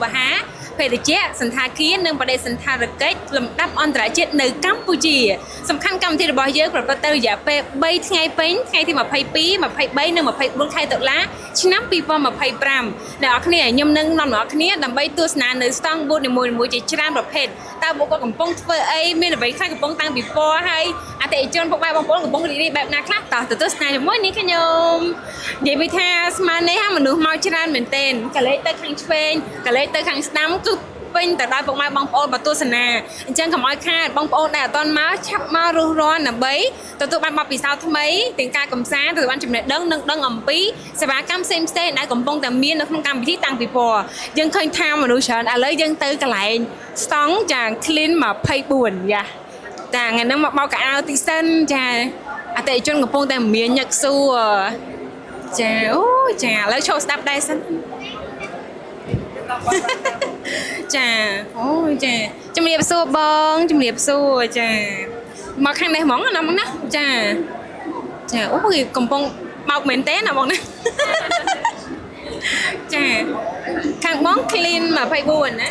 បហាភេទជ្ជៈសន្តាគារនិងបដិសន្តារកិច្ចលំដាប់អន្តរជាតិនៅកម្ពុជាសំខាន់កម្មវិធីរបស់យើងប្រព្រឹត្តទៅរយៈពេល3ថ្ងៃពេញថ្ងៃទី22 23និង24ខែតុលាឆ្នាំ2025អ្នកនរគ្នាខ្ញុំនឹងនាំអ្នកនរគ្នាដើម្បីទស្សនានៅស្តង់បូតនីមួយៗជាច្រើនប្រភេទតើបុគ្គលកំពុងធ្វើអីមានអ្វីខ្លះកំពុងតាំងពីពណ៌ហើយអតិថិជនពុកម៉ែបងប្អូនកំពុងរីករាយបែបណាខ្លះតើទៅទស្សនាជាមួយនេះខ្ញុំនិយាយពីថាស្មាននេះមនុស្សមកច្រើនមែនទែនកលេចទៅខាងឆ្វេងកលេចទៅខាងស្ដាំគឺពេញទៅដោយពុកម៉ែបងប្អូនបទស្សនាអញ្ចឹងកុំឲ្យខាតបងប្អូនដែលអត់ទាន់មកឆាប់មករស់រានដើម្បីទទួលបានបទពិសោធន៍ថ្មីទាំងការកំសាន្តទទួលបានចំណេះដឹងនិងដឹងអំពីសេវាកម្មផ្សេងៗដែលកំពុងតែមាននៅក្នុងកម្មវិធីតាំងពីពណ៌យើងឃើញថាមនុស្សច្រើនឥឡូវយើងទៅកន្លែងស្តង់ចា clean 24យ៉ាតាថ្ងៃហ្នឹងមកបោកកៅអៅទីសិនចាអតិថិជនកំពុងតែមានញឹកសួរចាអូចាឥឡូវចូលស្ដាប់ដែរសិនចាអូចាជំរាបសួរបងជំរាបសួរចាមកខាងនេះហ្មងណាបងណាចាចាអូគឺកំពុងបោកមែនទេណាបងណាចាខាងបង clean 24ណា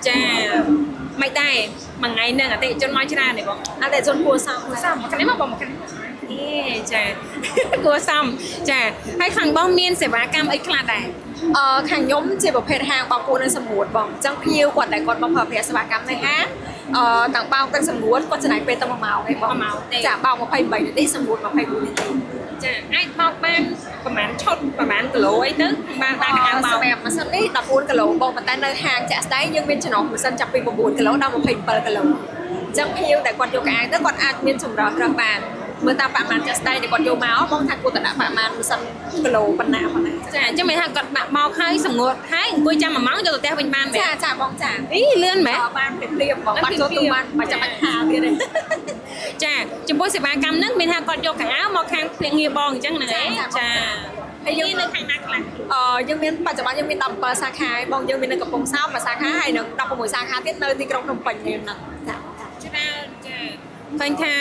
ចាមិនដែរមួយថ្ងៃហ្នឹងអតិថិជនមកច្រើនទេបងអតិថិជនគួរសមខាងនេះមកបងមកខាងចាគួរសមចាហើយខាងបងមានសេវាកម្មអីខ្លះដែរខាងខ្ញុំជាប្រភេទហាងបោកគោនិងសម្ងួតបងអញ្ចឹងភ្ញៀវគាត់ដែលគាត់មកប្រើប្រាស់សេវាកម្មនៅហាងទាំងបោកទាំងសម្ងួតគាត់ចំណាយពេលតែ1ម៉ោងទេបងចាបោក23នាទីសម្ងួត24នាទីចាអាចបោកបានប្រហែលឈុតប្រហែលគីឡូអីទៅបានដាក់កៅអៅបោកសម្រាប់ម៉ាស៊ីននេះ14គីឡូបងប៉ុន្តែនៅហាងចាក់ស្ដែងយើងមានចំណុះម៉ាស៊ីនចាប់ពី9គីឡូដល់27គីឡូអញ្ចឹងភ្ញៀវដែលគាត់យកកៅអៅទៅគាត់អាចមានចម្រោះរើសបានមើលតាមបរិមាណចាក់ស្ដែងដែលគាត់យកមកបងថាគួរតែដាក់បរិមាណម៉ាស៊ីនគីឡូប៉ុណ្ណាចាអញ្ចឹងមានថាគាត់ដាក់មកហើយសម្ងួតហើយអង្គុយចាំ1ម៉ោងយកទៅផ្ទះវិញបានមែនចាបងចាអីលឿនមែនបានព្រាបបងបាត់ចូលទូបានបាច់ចាំបាច់ហាទៀតទេចាចំពោះសេវាកម្មហ្នឹងមានថាគាត់យកកៅអៅមកខាងភ្នាក់ងារបងអញ្ចឹងហ្នឹងឯងចាហើយយើងនៅខាងណាខ្លះយើងមានបច្ចុប្បន្នយើងមាន17សាខាហើយបងយើងមាននៅកំពង់សោមមួយសាខាហើយនៅ16សាខាទៀតនៅទីក្រុងភ្នំពេញនេះហ្នឹងចាច្រើនចាឃើញថា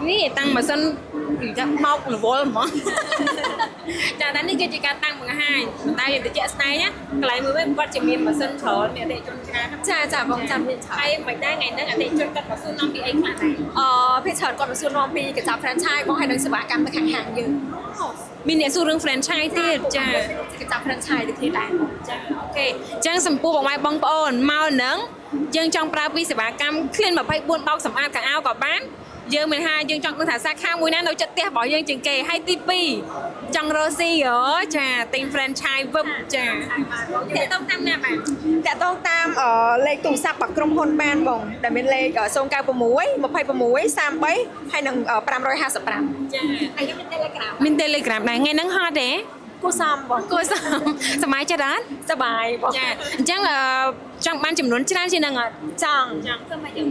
នេះតាំងម៉ាស៊ីនចាបោករវល់ហ្មងចាតែនេះគឺជាការតាំងបង្ហាញមិនតែយើងទៅជាក់ស្ដែងណាកន្លែងមួយវិញគាត់ជាមានម៉ាស៊ីនច្រើនអ្នកអតិថិជនច្រើនចាបងចាំមានច្រើនហើយមិនដែរថ្ងៃហ្នឹងអតិថិជនគាត់មកសួរនាំពីអីខ្លះដែរពេលច្រើនគាត់មកសួរនាំពីកញ្ចប់ franchise បងហើយនឹងសេវាកម្មនៅខាងហាងយើងមានអ្នកសួររឿង franchise ទៀតចាកញ្ចប់ franchise ទៅទៀតដែរចាអូខេអញ្ចឹងសំពូបងប្អូនមកហ្នឹងយើងចង់ប្រើពីសេវាកម្ម clean 24បោកសម្អាតកៅអៅក៏បានយើងមិនថាយើងចង់ដឹងថាសាខាមួយណានៅចិត្តផ្ទះរបស់យើងជាងគេហើយទី2ចង់រកស៊ីចាទិញ franchise វឹបចាតាក់ទងតាមណាបាទតាក់ទងតាមលេខទូរស័ព្ទរបស់ក្រុមហ៊ុនបានបងដែលមានលេខ096 26 33ហើយនឹង555ចាហើយមាន Telegram ដែរថ្ងៃហ្នឹងហត់ទេគួរសមបងគួរសមសប្បាយចិត្តអត់សប្បាយបងចាអញ្ចឹងចង់បានចំនួនច្រើនជាងហ្នឹងអត់ចង់ធ្វើម៉េចយើង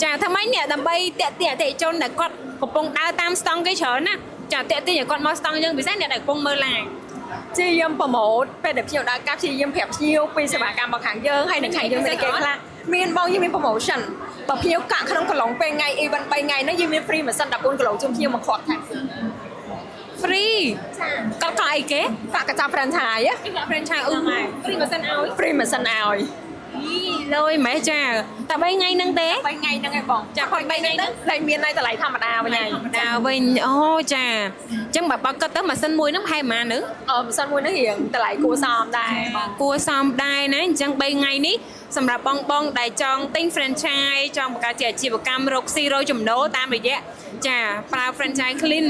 ចាធ្វើម៉េចនេះដើម្បីតាក់ទាញអតិថិជនដែលគាត់កំពុងដើរតាមស្តង់គេច្រើនណាចាតាក់ទាញឲ្យគាត់មកស្តង់យើងពិសេសអ្នកដែលកំពុងមើល live ជាយើងប្រម៉ូទពេលដែលភ្ញៀវដើរកាប់ជាយើងប្រាប់ភ្ញៀវពីសេវាកម្មរបស់ខាងយើងហើយនឹងខាងយើងមានគេខ្លះមានបងយើងមាន promotion បើភ្ញៀវកាក់ក្នុងកន្លងពេលថ្ងៃ event 3ថ្ងៃហ្នឹងយើងមាន free ម៉ាស៊ីន14គីឡូជូនភ្ញៀវមកខាត់ថែមfree ចាគាត់អីគេកាក់កញ្ចប់ franchise គេកាក់ franchise free ម៉ាស៊ីនឲ្យ free ម៉ាស៊ីនឲ្យលុយម៉េចចាតែ3ថ្ងៃហ្នឹងទេ3ថ្ងៃហ្នឹងឯងបងចា3ថ្ងៃហ្នឹងតែមានតែតម្លៃធម្មតាវិញធម្មតាវិញអូចាអញ្ចឹងបើគាត់ទៅម៉ាស៊ីនមួយហ្នឹងប្រហែលប៉ុន្មានហ្នឹងម៉ាស៊ីនមួយហ្នឹងរៀងតម្លៃគួរសមដែរបងគួរសមដែរណាអញ្ចឹង3ថ្ងៃនេះសម្រាប់បងដែលចង់ទិញ franchise ចង់បង្កើតជាអាជីវកម្មរកស៊ីរកចំណូលតាមរយៈចាប្រើ franchise clean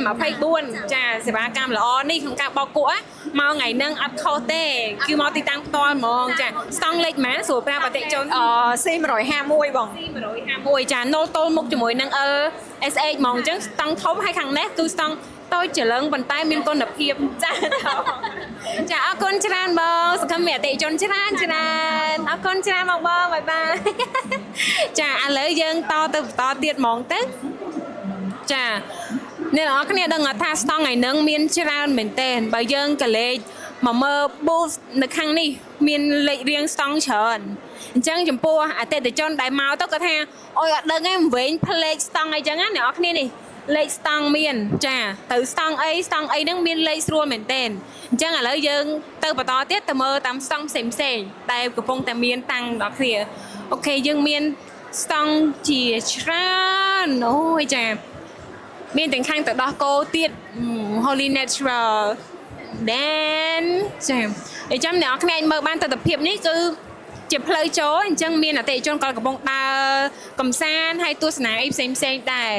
24ចាសេវាកម្មល្អនេះក្នុងការបោកគក់មកថ្ងៃហ្នឹងអត់ខុសទេគឺមកទីតាំងផ្ទាល់ហ្មងចាស្តង់លេខម៉ានស្រួលប្រាប់អតិថិជនC151 បងC151ចាណូលតូលមុខជាមួយនឹង LSH ហ្មងអញ្ចឹងស្តង់ធំហើយខាងនេះគឺស្តង់តូចច្រឡឹងប៉ុន្តែមានគុណភាពចាចាអរគុណច្រើនបងសង្ឃឹមមានអតិថិជនច្រើនអរគុណច្រើនបងបាយបាយចាឥឡូវយើងតទៅបន្តទៀតហ្មងទៅចាអ្នកនរគ្នាដឹងថាស្តង់ថ្ងៃហ្នឹងមានច្រើនមែនទែនបើយើងក៏លេខមកមើល booth នៅខាងនេះមានលេខរៀងស្តង់ច្រើនអញ្ចឹងចំពោះអតិថិជនដែលមកទៅគាត់ថាអូយអត់ដឹងទេវែងផ្លេកស្តង់អីចឹងណាអ្នកនរគ្នានេះ លេខស្តង់មានចាទៅស្តង់អីហ្នឹងមានលេខស្រួលមែនទែនអញ្ចឹងឥឡូវយើងទៅបន្តទៀតទៅមើលតាមស្តង់ផ្សេងតែកំពុងតែមានតាំងដល់គ្នាអូខេយើងមានស្តង់ជាច្រើនអូយចាមានទាំងខាងទៅដោះគោទៀត Holy Natural then ចាអញ្ចឹងអ្នកនរគ្នាអាចមើលបានទស្សនវិជ្ជានេះគឺជាផ្លូវចូលអញ្ចឹងមានអតិថិជនក៏កំពុងដើរកំសាន្តហើយទស្សនាអីផ្សេងដែរ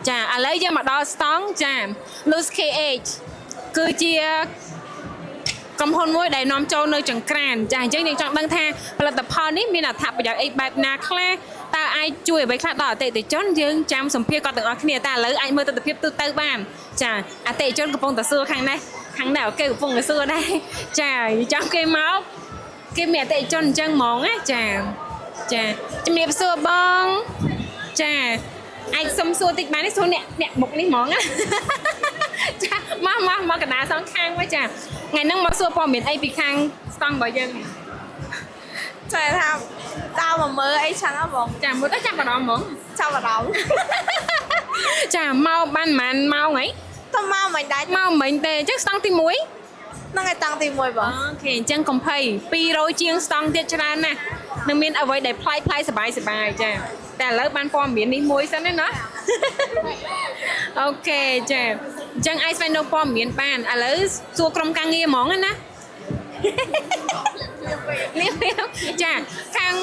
ចាឥឡូវយើងមកដល់ស្តង់ចា Loose KH គឺជាក្រុមហ៊ុនមួយដែលនាំចូលនៅចង្ក្រានចាអញ្ចឹងយើងចង់ដឹងថាផលិតផលនេះមានអត្ថប្រយោជន៍អីបែបណាខ្លះតើអាចជួយអ្វីខ្លះដល់អតិថិជនយើងចាំសម្ភាសគាត់ទាំងអស់គ្នាតែឥឡូវអាចមើលទស្សនវិជ្ជាទូទៅបានចាអតិថិជនកំពុងតែសួរខាងនេះអូខេកំពុងតែសួរដែរចាចាំគេមកគេមានអតិថិជនអញ្ចឹងហ្មងណាចាជំរាបសួរបងចាអាចសុំសួរតិចបានទេសួរអ្នកមុខនេះហ្មងណាចាមកកណ្ដាលសងខាងមកចាថ្ងៃហ្នឹងមកសួរព័ត៌មានអីពីខាងស្តង់របស់យើងចាថាដើរមកមើលអីចឹងហ៎បងចាមើលទៅចាប់អារម្មណ៍ហ្មងចាប់អារម្មណ៍ចាមកបានប្រហែលម៉ោងហីទៅមកមិនដែរមកមិញទេអញ្ចឹងស្តង់ទី1ហ្នឹងឯងតាំងទី1បងអូខេអញ្ចឹងកំភៃ200ជាងស្តង់ទៀតច្រើនណាស់នឹងមានអ្វីដែលប្លែកសบายចាតែឥឡូវបានព័ត៌មាននេះមួយសិនទេណាអូខេចាអញ្ចឹងអាចស្វែងរកព័ត៌មានបានឥឡូវសួរក្រុមការងារហ្មងណានេះចាខាង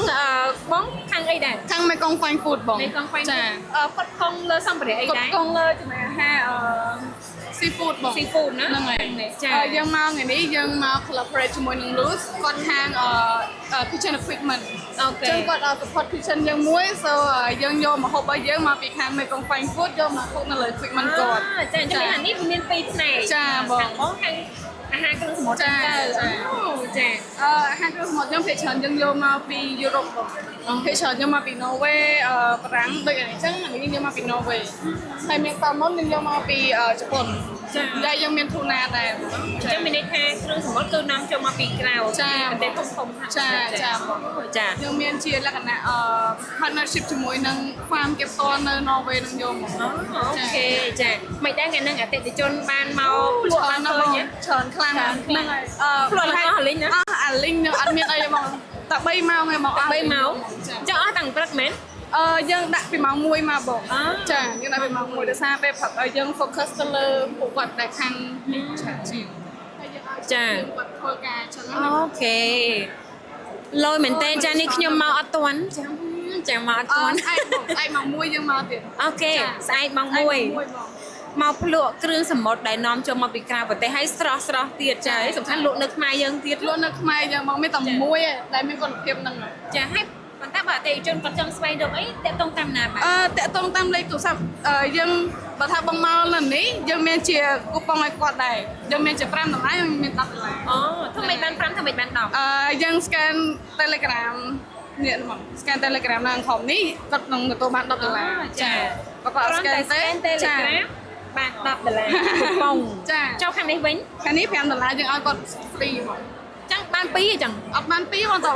បងខាងអីដែរខាងមេកុង Fine Food បងមេកុង Fine Food គាត់កងលើសម្ភារៈអីដែរគាត់កងលើចំណែកអាហារseafood បង seafood ណាហ្នឹងហើយចាយើងមកថ្ងៃនេះយើងមក collaborate ជាមួយនឹង Loose គាត់ខាងkitchen equipment អូខេចឹងគាត់ support kitchen យើងមួយ so យើងយកម្ហូបរបស់យើងមកពីខាងមេកុង Fine Food យកមកហូបនៅលើ equipment គាត់ចាអញ្ចឹងនេះមាន2ផ្នែកចាបងខាងអាហារគ្រឿងសមុទ្រចាចាអាហារគ្រឿងសមុទ្រយើងភាគច្រើនយើងយកមកពីយុរ៉ុបបងភាគច្រើនយកមកពីណូវេបារាំងដូចអញ្ចឹងអានេះយកមកពីណូវេហើយមានសាល់ម៉ុនយើងយកមកពីជប៉ុនចាយើងមានទូណាដែរអញ្ចឹងមានន័យថាគ្រឿងសមុទ្រគឺនាំចូលមកពីក្រៅចាប្រទេសធំចាចាយើងមានជាលក្ខណៈpartnership ជាមួយនឹង farm គេផ្ទាល់នៅណូវេនឹងយកមកអូខេចាមិនដឹងថ្ងៃហ្នឹងអតិថិជនបានមកភ្លក់បានឃើញច្រើនខ្លាំងហ្នឹងហើយភ្លក់ឡើងអស់អាលីងណាអាលីងអត់មានអីហ្មងតែ3ម៉ោងឯងមក3ម៉ោងចុះអស់តាំងព្រឹកមែនយើងដាក់ពីម៉ោង1មកបងចាយើងដាក់ពីម៉ោង1ដោយសារពេលព្រឹកយើង focus ទៅលើពួកគាត់ដែលខាងនេះច្រើនជាងហើយយើងឲ្យគាត់ធ្វើការចឹងអូខេលយមែនតើចានេះខ្ញុំមកអត់ទាន់ចាំមកអត់ទាន់ស្អែកម៉ោង1យើងមកទៀតអូខេស្អែកម៉ោង1មកភ្លក់គ្រឿងសមុទ្រដែលនាំចូលមកពីក្រៅប្រទេសហើយស្រស់ទៀតចាសំខាន់លក់នៅខ្មែរយើងទៀតលក់នៅខ្មែរយើងមកមានតែមួយដែលមានគុណភាពហ្នឹងចាហើយប៉ុន្តែបើអតិថិជនគាត់ចង់ស្វែងរកអីតាក់ទងតាមណាបាទតាក់ទងតាមលេខទូរស័ព្ទយើងបើថាបងមកលើនេះយើងមានជាគូប៉ុងឲ្យគាត់ដែរយើងមានជា$5យើងមាន$10អូធ្វើម៉េចបាន5ធ្វើម៉េចបាន10យើង scan Telegram នេះហ្មង scan Telegram នៅក្នុងនេះគាត់នឹងទទួលបាន$10ចាបើគាត់ scan Telegram បាន$10គូប៉ុងចាចូលខាងនេះវិញខាងនេះ$5យើងឲ្យគាត់ free ហ្មងចឹងបាន2អញ្ចឹងអត់បាន2បងតើ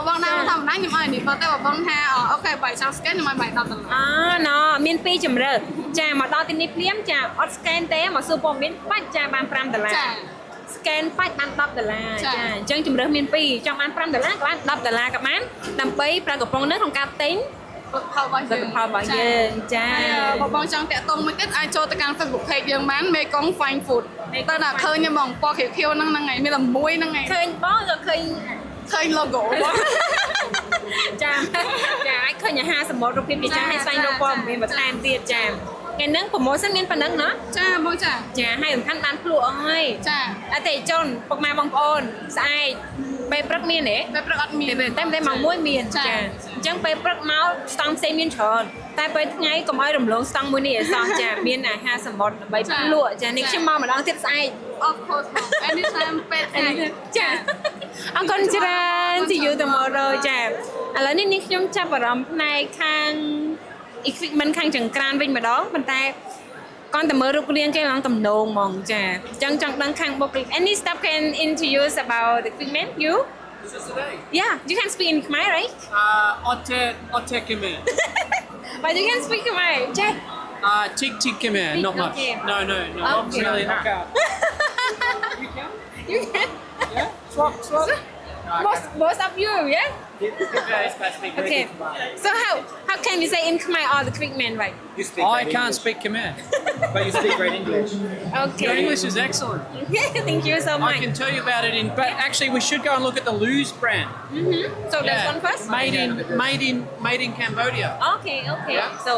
បងណាធម្មតាខ្ញុំឲ្យនេះបើតែបងថាអូខេបើចង់ scan ខ្ញុំឲ្យបាយ$10ណមាន2ជម្រើសចាមកដល់ទីនេះភ្លាមចាអត់ scan ទេមកសួរព័ត៌មានបាច់ចាបាន$5ចា scan បាច់បាន$10ចាអញ្ចឹងជម្រើសមាន2ចង់បាន$5ក៏បាន$10ក៏បានដើម្បីប្រើកំប៉ុងនេះក្នុងការទិញផលរបស់យើងចាបងចង់តាក់ទងមួយទៀតអាចចូលទៅកាន់ Facebook page យើងបានមេកុង Fine Food តើដល់ឃើញទេបងពណ៌ខៀវៗហ្នឹងហើយមានតែមួយហ្នឹងហើយឃើញបងក៏ឃើញ logo ចាអាចឃើញអាហារសមុទ្ររូបភាពជាច្រើនឲ្យស្វែងរកព័ត៌មានបន្ថែមទៀតចាថ្ងៃហ្នឹង promotion មានប៉ុណ្ណឹងណាចាបងចាហើយសំខាន់បានភ្លក់អស់ហើយចាអតិថិជនពុកម៉ែបងប្អូនស្អែកពេលព្រឹកមានទេពេលព្រឹកអត់មានតែម៉ោង1មានចាអញ្ចឹងពេលព្រឹកមកស្តង់ផ្សេងមានច្រើនតែពេលថ្ងៃកុំឲ្យរំលងស្តង់មួយនេះឲ្យសោះចាមានអាហារសមុទ្រដើម្បីភ្លក់ចានេះខ្ញុំមកម្ដងទៀតស្អែក of course anytime ពេលថ្ងៃចាអរគុណច្រើន see you tomorrow ចាឥឡូវនេះខ្ញុំចាប់អារម្មណ៍ផ្នែកខាង equipment ខាងចង្ក្រានវិញម្ដងប៉ុន្តែគាត់តែមើលរូបរាងគេឡើងទំនងហ្មងចាអញ្ចឹងចង់ដឹងខាងបុគ្គលិក any stuff can introduce about the equipment you yeah you can speak in Khmer right Otte Khmer but you can speak Khmer ចា Tick Khmer, not Tick, much. okay. No, not Okay. really. Knockout. You can. Yeah, swap. Both of you, yeah? Okay. So how can you say in Khmer all the quick men, right? You speak I great can't English, speak Khmer. but you speak great English. Your Okay. English is excellent. Thank you so I much. can tell you about it in. But actually, we should go and look at the Luz brand. So that's Yeah. one first. Made in Cambodia. Okay. Yeah. So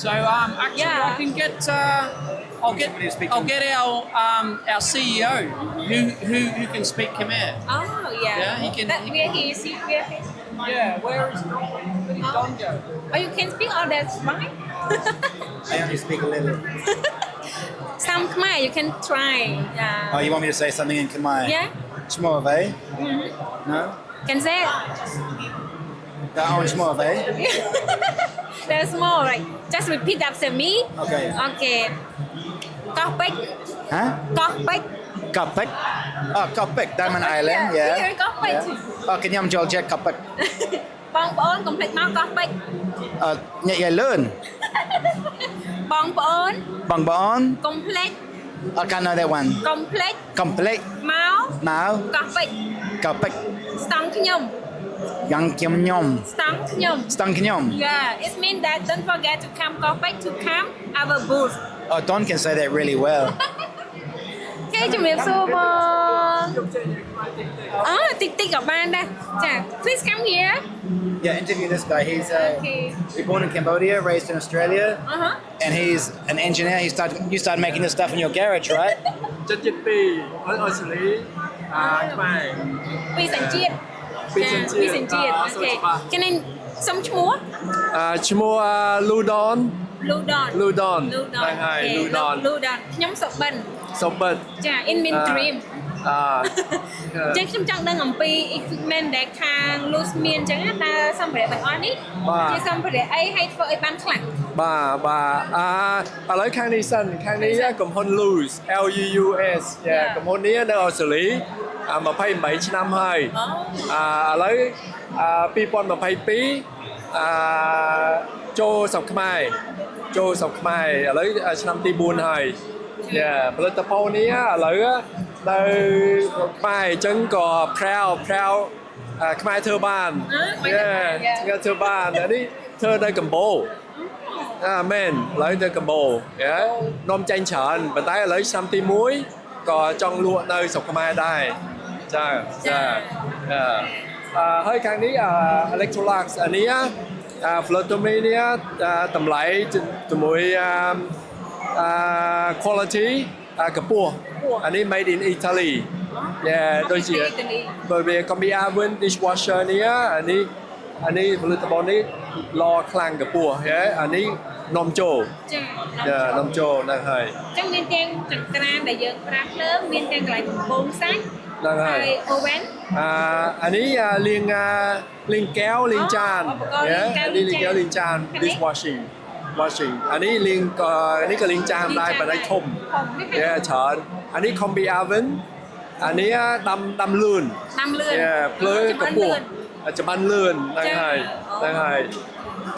So actually, Yeah. I can get. Somebody who speaks I'll get our CEO who can speak Khmer. oh yeah. Yeah, he can- That he where he is. Where he is. Yeah, where is Don go? Oh, you can speak all that, right? I only speak a little. Some Khmer you can try. Yeah. Oh, you want me to say something in Khmer? Yeah. Shmorve? No? Can say it. That on Shmorve? There's more, right? Just repeat after me. Okay. Okay. Koh Pek. Huh? Koh Pek. Kapek? Oh, Kapek, Diamond Island, yeah. Here, Koh Pek. Oh, can you Joel Jack Kapek? បងប្អូនកុំភ្លេចមកកោះពេជ្រ Nhẹ dài lớn. បងប្អូន Bằng bọn. កុំភ្លេច I can't know that one. កុំភ្លេច Complete. មក Nào. កោះពេជ្រ Kapek. ស្តង់ខ្ញុំ Yang Kim Nhom. ស្តង់ខ្ញុំ Stang Nhom. Yeah, it means that don't forget to come Koh Pek to come our booth. Oh, Don can say that really well. គេជំរាបសួរបងតិចតិចក៏បានដែរចា Please come here. Yeah, interview this guy. He's Okay. born in Cambodia, raised in Australia, Uh-huh. and he's an engineer. You started making this stuff in your garage, right? 7 ปีអត់xử lýខ្មែរ ពីសញ្ជាតិ ពីសញ្ជាតិ ពីសញ្ជាតិ សូម អូខេ ច្បាស់ គេនឹងសុំឈ្មោះ ឈ្មោះ Ludon Ludon Ludon ហ្នឹងហើយ Ludon Ludon ខ្ញុំសុបិន សុបិត ចា in min dream អ ចឹងខ្ញុំចង់ដឹងអំពី equipment ដែលខាង Luz មានចឹងណាតើសម្ភារៈទាំងអស់នេះ បាទ ជាសម្ភារៈអីហើយធ្វើឲ្យបានខ្លះ បាទឥឡូវខាងនេះសិនខាងនេះកំហុន Luz LUUS កំហុននេះនៅអូស្ត្រាលី28ឆ្នាំហើយឥឡូវ2022ចូលស្រុកខ្មែរឥឡូវឆ្នាំទី4ហើយផលិតផលនេះឥឡូវនៅខ្មែរអញ្ចឹងក៏ proud ខ្មែរធ្វើបានខ្មែរធ្វើបាននេះធ្វើនៅកម្ពុជាមែនឥឡូវនៅកម្ពុជានាំចាញ់ច្រើនប៉ុន្តែឥឡូវឆ្នាំទី1ក៏ចង់លក់នៅស្រុកខ្មែរដែរចាហើយខាងនេះ Electrolux អានេះ Flotomy នេះតម្លៃជាមួយ quality កម្ពុជាអានេះ made in Italy ដូចជាបើវា combi oven dishwasher នេះអានេះផលិតផលនេះល្អខ្លាំងកម្ពុជាអានេះនាំចូល ចា នាំចូលហ្នឹងហើយ ចឹងមានទាំងចង្ក្រានដែលយើងប្រើភ្លើងមានទាំងកន្លែងបំពងសាច់ ហ្នឹងហើយ ហើយ oven អានេះលាងកែវលាងចាន ឧបករណ៍លាងកែវ នេះលាងកែវលាងចាន ខាងនេះ dishwashing អានេះលាងក៏លាងចានដែរប៉ុន្តែធំ ច្រើនអានេះ combi oven អានេះដាំលឿន ដាំលឿន ភ្លើងកម្ពុជាច្បាស់លឿនហ្នឹងហើយ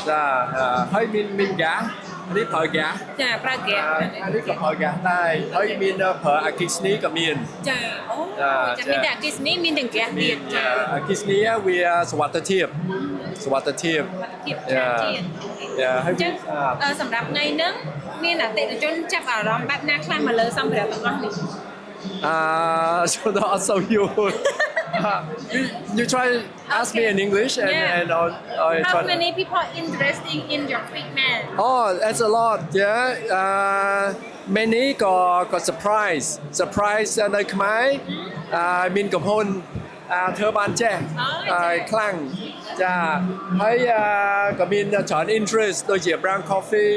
ចាហើយមាន gas អានេះប្រើ gas ចាប្រើហ្គាស អានេះក៏ប្រើ gas ដែរហើយមានប្រើអគ្គិសនីក៏មាន ចាអូចាមានតែអគ្គិសនីមានទាំងហ្គាសទៀតចា អគ្គិសនីវាសុវត្ថិភាព ភាពច្រើនជាង ហើយ ចឹងសម្រាប់ថ្ងៃហ្នឹងមានអតិថិជនចាប់អារម្មណ៍បែបណាខ្លះមកលើសម្ភារៈទាំងអស់នេះ so also you try ask me in English and I How try many people are interested in your treatment Oh, that's a lot. Many got surprise នៅខ្មែរមានកំហុនធ្វើបានចេះខ្លាំងចាហើយក៏មានច្រើន interest ដូចជា brown coffee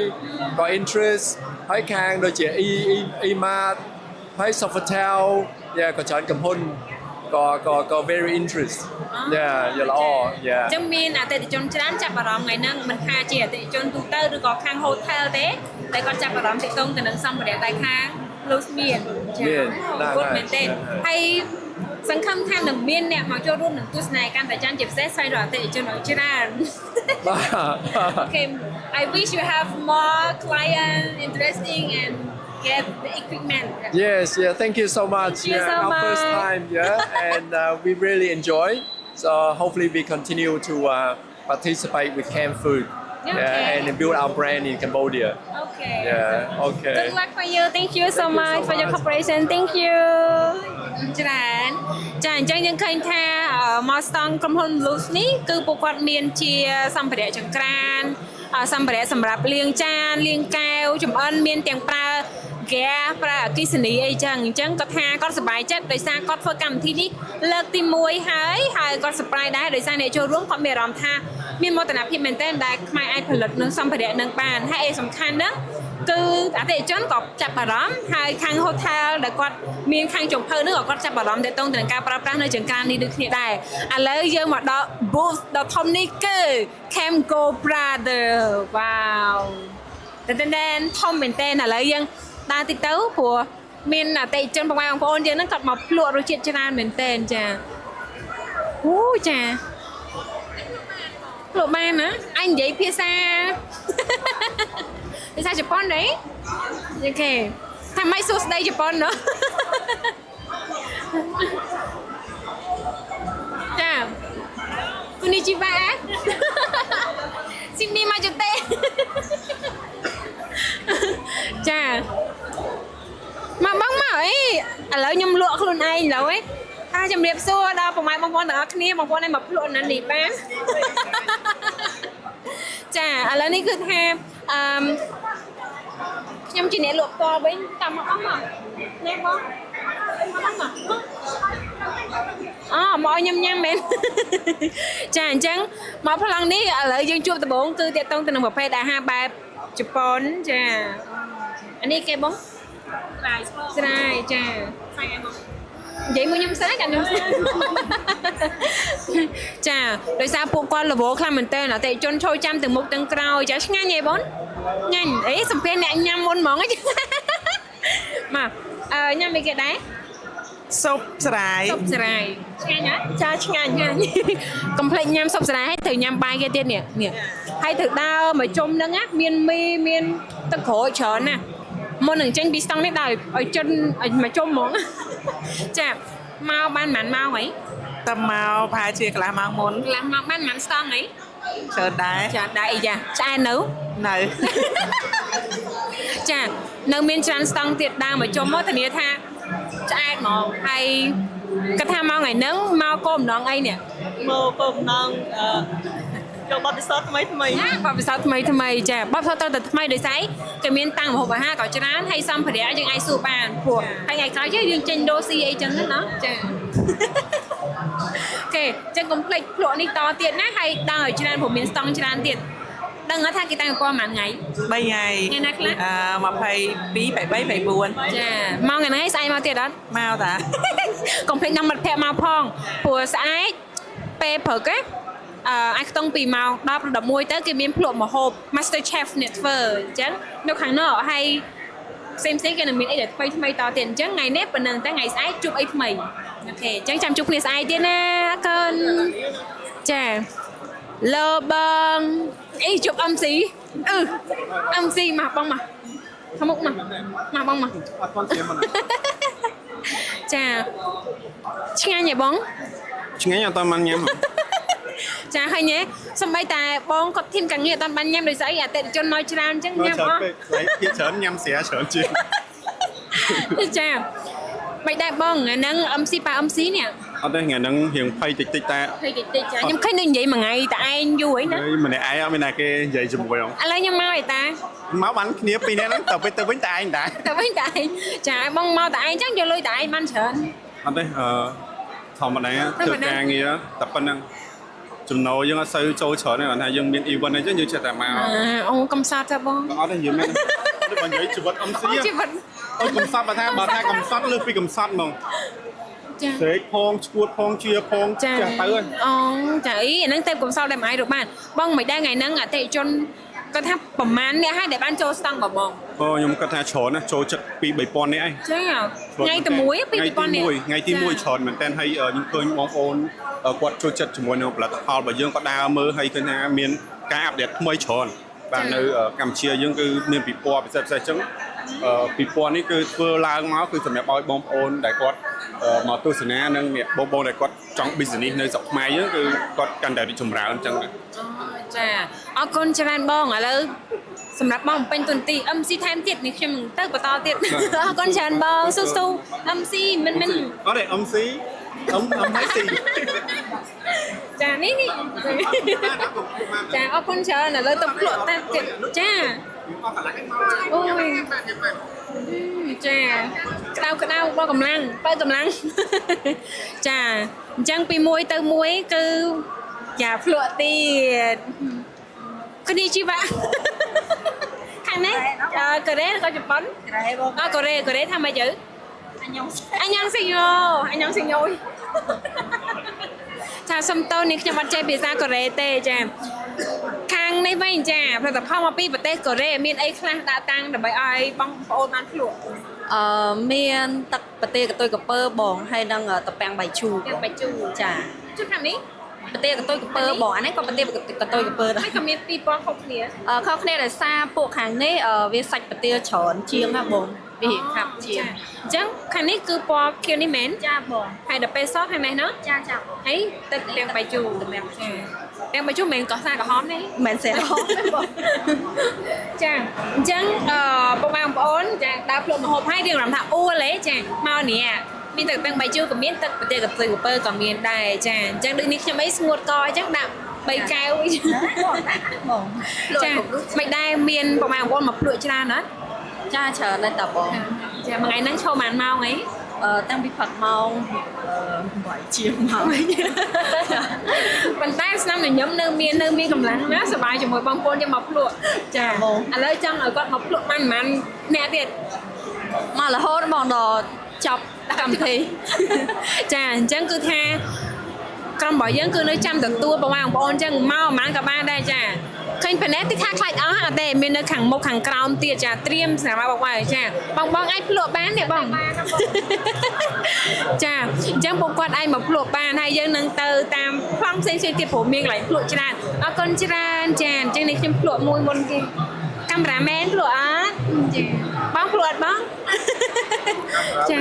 ក៏ interest ហើយខាងដូចជា e-mart ហើយ Sofitel ក៏ច្រើនកំហុនក៏ very interest យល់ល្អ ចឹងមានអតិថិជនច្រើនចាប់អារម្មណ៍ថ្ងៃហ្នឹងមិនថាជាអតិថិជនទូទៅឬក៏ខាង hotel ទេតែគាត់ចាប់អារម្មណ៍ទាក់ទងទៅនឹងសម្ភារៈដៃខាង Luz មានគាត់មែនទេហើយសង្ឃឹមថានឹងមានអ្នកមកចូលរួមនឹងទស្សនាកាន់តែច្រើនជាពិសេសស្វែងរកអតិថិជនឲ្យច្រើន បាទ Okay I wish you have more clients interesting and get the equipment. Yes, yeah, thank you so much. Thank you yeah, so our first much. time, yeah, and we really enjoy. So hopefully we continue to participate with Cam Food, Okay. yeah, and build our brand in Cambodia. Okay. Yeah, okay. Good luck for you. Thank you so Thank you much so for your much. cooperation. Thank you ច្រើនចាអញ្ចឹងយើងឃើញថាមកស្តង់ក្រុមហ៊ុន Loose នេះគឺពួកគាត់មានជាសម្ភារៈចង្ក្រានសម្ភារៈសម្រាប់លាងចានលាងកែវចម្អិនមានទាំងប្រើ gas ប្រើអគ្គិសនីអីចឹងអញ្ចឹងគាត់ថាគាត់សប្បាយចិត្តដោយសារគាត់ធ្វើកម្មវិធីនេះលើកទី1ហើយគាត់ surprise ដែរដោយសារអ្នកចូលរួមគាត់មានអារម្មណ៍ថាមានមោទនភាពមែនទែនដែលខ្មែរអាចផលិតនឹងសម្ភារៈនឹងបានហើយឯសំខាន់ហ្នឹងគឺអតិថិជនក៏ចាប់អារម្មណ៍ហើយខាង hotel ដែលគាត់មានខាងចុងភៅហ្នឹងក៏គាត់ចាប់អារម្មណ៍ទាក់ទងទៅនឹងការប្រើប្រាស់នៅចង្ក្រាននេះដូចគ្នាដែរឥឡូវយើងមកដល់ booth ដ៏ធំនេះគឺ Camgo Brother វ៉ាវតែធំមែនទែនឥឡូវយើងដើរតិចទៅព្រោះមានអតិថិជនបងប្អូនយើងហ្នឹងគាត់មកភ្លក់រសជាតិច្រើនមែនទែនចាអូចាភ្លក់បានណាអញនិយាយភាសាភាសាជប៉ុនទេអូខេថាម៉េចសួស្ដីជប៉ុននោះចាគុនីជីវ៉ាស៊ីនីម៉ាជូតេចាមកបងមកអីឥឡូវខ្ញុំលក់ខ្លួនឯងឥឡូវឯងជំរាបសួរដល់ពុកម៉ែបងប្អូនទាំងអស់គ្នាបងប្អូនឯងមកភ្លក់ណានេះបានចាឥឡូវនេះគឺថាខ្ញុំជាអ្នកលក់ផ្ទាល់វិញតាមមកអស់មកនេះបងមកញ៉ាំញ៉ាំមែនចាអញ្ចឹងមកប្លង់នេះឥឡូវយើងជួបដំបូងគឺតាក់ទងទៅនឹងប្រភេទអាហារបែបជប៉ុនចាអានេះគេបងស្រាយចានិយាយមួយខ្ញុំស្រាយកាខ្ញុំស្រាយចាដោយសារពួកគាត់លវខ្លាំងមែនតើអតិថិជនចូលចាំទាំងមុខទាំងក្រោយចាឆ្ងាញ់ហ៎បងញ៉ាញ់អីសំភារអ្នកញ៉ាំមុនហ្មងមកញ៉ាំអីគេដែរស៊ុបស្រាយ ស៊ុបស្រាយឆ្ងាញ់ហ៎ចាឆ្ងាញ់កុំភ្លេចញ៉ាំស៊ុបស្រាយហើយត្រូវញ៉ាំបាយគេទៀតនេះហើយត្រូវដើរមកជុំហ្នឹងណាមានមីមានទឹកក្រូចច្រើនណាមុននឹងចេញពីស្តង់នេះដល់ឲ្យចិនឲ្យមកជុំហ្មងចាមកបានប៉ុន្មានម៉ោងហី តែមកប្រហែលជាកន្លះម៉ោងមុនក ន្លះម៉ោងបានប៉ុន្មានស្តង់ហី ច្រើនដែរ ចាដែរអីចាឆ្អែតនៅ នៅ ចានៅមានច្រើនស្តង់ទៀតដើរមកជុំមកធានាថាឆ្អែតហ្មងហើយគាត់ថាមកថ្ងៃហ្នឹងមកគោលម្ដងអីនេះ មកគោលម្ដងចូលបទពិសោធន៍ថ្មីថ្មី បទពិសោធន៍ថ្មីថ្មីចាបទពិសោធន៍ទៅថ្មីដោយស្អីគេមានតាំងម្ហូបអាហារក៏ច្រើនហើយសម្ភារៈយើងអាចសួរបានព្រោះហើយថ្ងៃក្រោយយើងចេញដូរស៊ីអីចឹងណាចាអូខេចឹងកុំភ្លេចភ្លក់នេះតទៀតណាហើយដល់ឲ្យច្រើនព្រោះមានស្តង់ច្រើនទៀតដឹងថាគេតាំងប្រហែលថ្ងៃ 3ថ្ងៃ ថ្ងៃណាខ្លះ 22 23 24 ចាមកថ្ងៃហ្នឹងស្អែកមកទៀតអត់ មកតា កុំភ្លេចនាំមិត្តភក្តិមកផងព្រោះស្អែកពេលព្រឹកអាចខ្ទង់ពីម៉ោង10 ឬ 11ទៅគេមានភ្លក់ម្ហូប Master Chef អ្នកធ្វើអញ្ចឹងនៅខាងនោះហើយផ្សេងគេនឹងមានអីដែលថ្មីតទៀតអញ្ចឹងថ្ងៃនេះប៉ុណ្ណឹងតែថ្ងៃស្អែកជួបអីថ្មីអូខេអញ្ចឹងចាំជួបគ្នាស្អែកទៀតណាកូនចាលោបងអីជួប MC MC មកបងមកខាងមុខមកបងមកអត់ទាន់ត្រៀមមកចាឆ្ងាញ់ហ៎បង ឆ្ងាញ់អត់បានញ៉ាំ ចាឃើញទេសំបីតែបងគាត់ធីមកាងារអត់បានញ៉ាំដោយសារអីអតិថិជនមកច្រើនអញ្ចឹងញ៉ាំអស់ ភាគច្រើនញ៉ាំស្រាច្រើនជាង ចាមិនដែរបងហ្នឹង MC ប៉ា MC នេះ អត់ទេថ្ងៃហ្នឹងរៀងភ័យតិចតិចតែ ឃើញតិចចាខ្ញុំឃើញដូចនិយាយមួយថ្ងៃតែឯងយូរអីណា ម្នាក់ឯងអត់មានណាគេនិយាយជាមួយហង ឥឡូវខ្ញុំមកឯតា មកបានគ្នាពីរនាក់ហ្នឹងទៅវិញតែឯងដែរ តែវិញតែឯងចាបងមកតែឯងអញ្ចឹងយកលុយតែឯងបានច្រើន អត់ទេធម្មតាធ្វើការងារតែប៉ុណ្្នឹងចំណូលយើងអត់សូវចូលច្រើនទេគាត់ថាយើងមាន event អីចឹងយើងចេះតែមក អូកំសត់ទៅបង អត់ទេយើងមានបើនិយាយជីវិត MC ជីវិត អត់កំសត់បើថាកំសត់លើពីកំសត់ហ្មង ចា ស្រែកផងឈួតផងជាផងចាស់ទៅហើយ អូចាអីអាហ្នឹងទៅកំសត់តែមិនអាចរកបានបងមិនដែរថ្ងៃហ្នឹងអតិថិជនគាត់ថាប្រហែលអ្នកហើយដែលបានចូលស្តង់បង ខ្ញុំគាត់ថាច្រើនណាស់ចូលចិត្តពី 3000 នាក់ឯង ចាថ្ងៃទី1ពី 2000 នាក់ ថ្ងៃទី1ច្រើនមែនតើហើយខ្ញុំឃើញបងប្អូនគាត់ចូលចិត្តជាមួយនឹងផលិតផលរបស់យើងក៏ដើរមើលហើយឃើញថាមានការអាប់ដេតថ្មីច្រើន បាននៅកម្ពុជាយើងគឺមានពិព័រណ៍ពិសេសៗចឹងពិព័រណ៍នេះគឺធ្វើឡើងមកគឺសម្រាប់ឲ្យបងប្អូនដែលគាត់មកទស្សនានិងអ្នកបងដែលគាត់ចង់ business នៅស្រុកខ្មែរយើងគឺគាត់កាន់តែរីកចម្រើនចឹង ចាអរគុណច្រើនបងឥឡូវសម្រាប់បងពេញទុនទី MC ថែមទៀតនេះខ្ញុំទៅបន្តទៀតអរគុណច្រើនបងស៊ូ MC មិន អត់ទេ MC ហើយស៊ី ចានេះចាអរគុណច្រើនឥឡូវទៅភ្លក់តាទៀតចាអូយចាក្តៅបងកម្លាំងបើកម្លាំងចាអញ្ចឹងពីមួយទៅមួយគឺយ៉ាភ្លក់ទៀតគ្នាជីវៈខាងនេះកូរ៉េក៏ជប៉ុនកូរ៉េថាម៉េចទៅអញញ៉ាំស៊ីញ៉ូចាសុំតើនេះខ្ញុំអត់ចេះភាសាកូរ៉េទេចាខាងនេះវិញចាផលិតផលមកពីប្រទេសកូរ៉េមានអីខ្លះដាក់តាំងដើម្បីឲ្យបងប្អូនបានភ្លក់ មានទឹកប្រទេសកតុយកពើបងហើយនឹងតពាំងបាយជូរចា ជួយខាងនេះ ប្រទេសកតុយកពើបងអានេះក៏ប្រទេសកតុយកពើដែរ ហើយក៏មានពីរពណ៌ខុសគ្នា ខុសគ្នាដោយសារពួកខាងនេះវាសាច់ប្រទេសច្រើនជាងណាបងវាខាប់ជាង អញ្ចឹងខាងនេះគឺពណ៌ខៀវនេះមែន ចាបង ហើយដល់ពេលសោះហើយមែនណា ចា ហើយទឹកទាំងបាយជូរទាំងបាយជូរមិនកោះសាក្រហមទេ មិនសេះហោទេបង ចាអញ្ចឹងបងប្អូនចាដើរភ្លក់មហូបហើយរៀងរំថាអួលទេចាមកនេះមានទឹកទាំងបាយជូរក៏មានទឹកប្រទេសកតុយកពើក៏មានដែរចាអញ្ចឹងដូចនេះខ្ញុំអីស្ងួតកអញ្ចឹងដាក់3កែវអី បង ចាមិនដែរមានបងប្អូនមកភ្លក់ច្រើនណាស់ ចាច្រើនដែរតាបង ចាមួយថ្ងៃហ្នឹងឈប់ប៉ុន្មានម៉ោងអី តាំងពីផឹកម៉ោង8ជាងម៉ោង ប៉ុន្តែស្នាមញញឹមនៅមានកម្លាំងណាសប្បាយជាមួយបងប្អូនយើងមកភ្លក់ចាឥឡូវចង់ឲ្យគាត់មកភ្លក់ប៉ុន្មានអ្នកទៀត មករហូតបងដល់ចប់កម្មវិធី ចាអញ្ចឹងគឺថាក្រុមរបស់យើងគឺនៅចាំទទួលបងប្អូនអញ្ចឹងមកប៉ុន្មានក៏បានដែរចាឃើញប៉ណែទីខាងខ្លាចអស់អត់ទេមាននៅខាងមុខខាងក្រោមទៀតចាត្រៀមសម្រាប់បងចាបងអាចភ្លក់បានទេបងចាអញ្ចឹងពួកគាត់អាចមកភ្លក់បានហើយយើងនឹងទៅតាមប្លង់ផ្សេងៗទៀតព្រោះមានកន្លែងភ្លក់ច្រើនអរគុណច្រើនចាអញ្ចឹងនេះខ្ញុំភ្លក់មួយមុនគេកាមេរ៉ាមែនភ្លក់អត់ចាបងភ្លក់អត់បងចា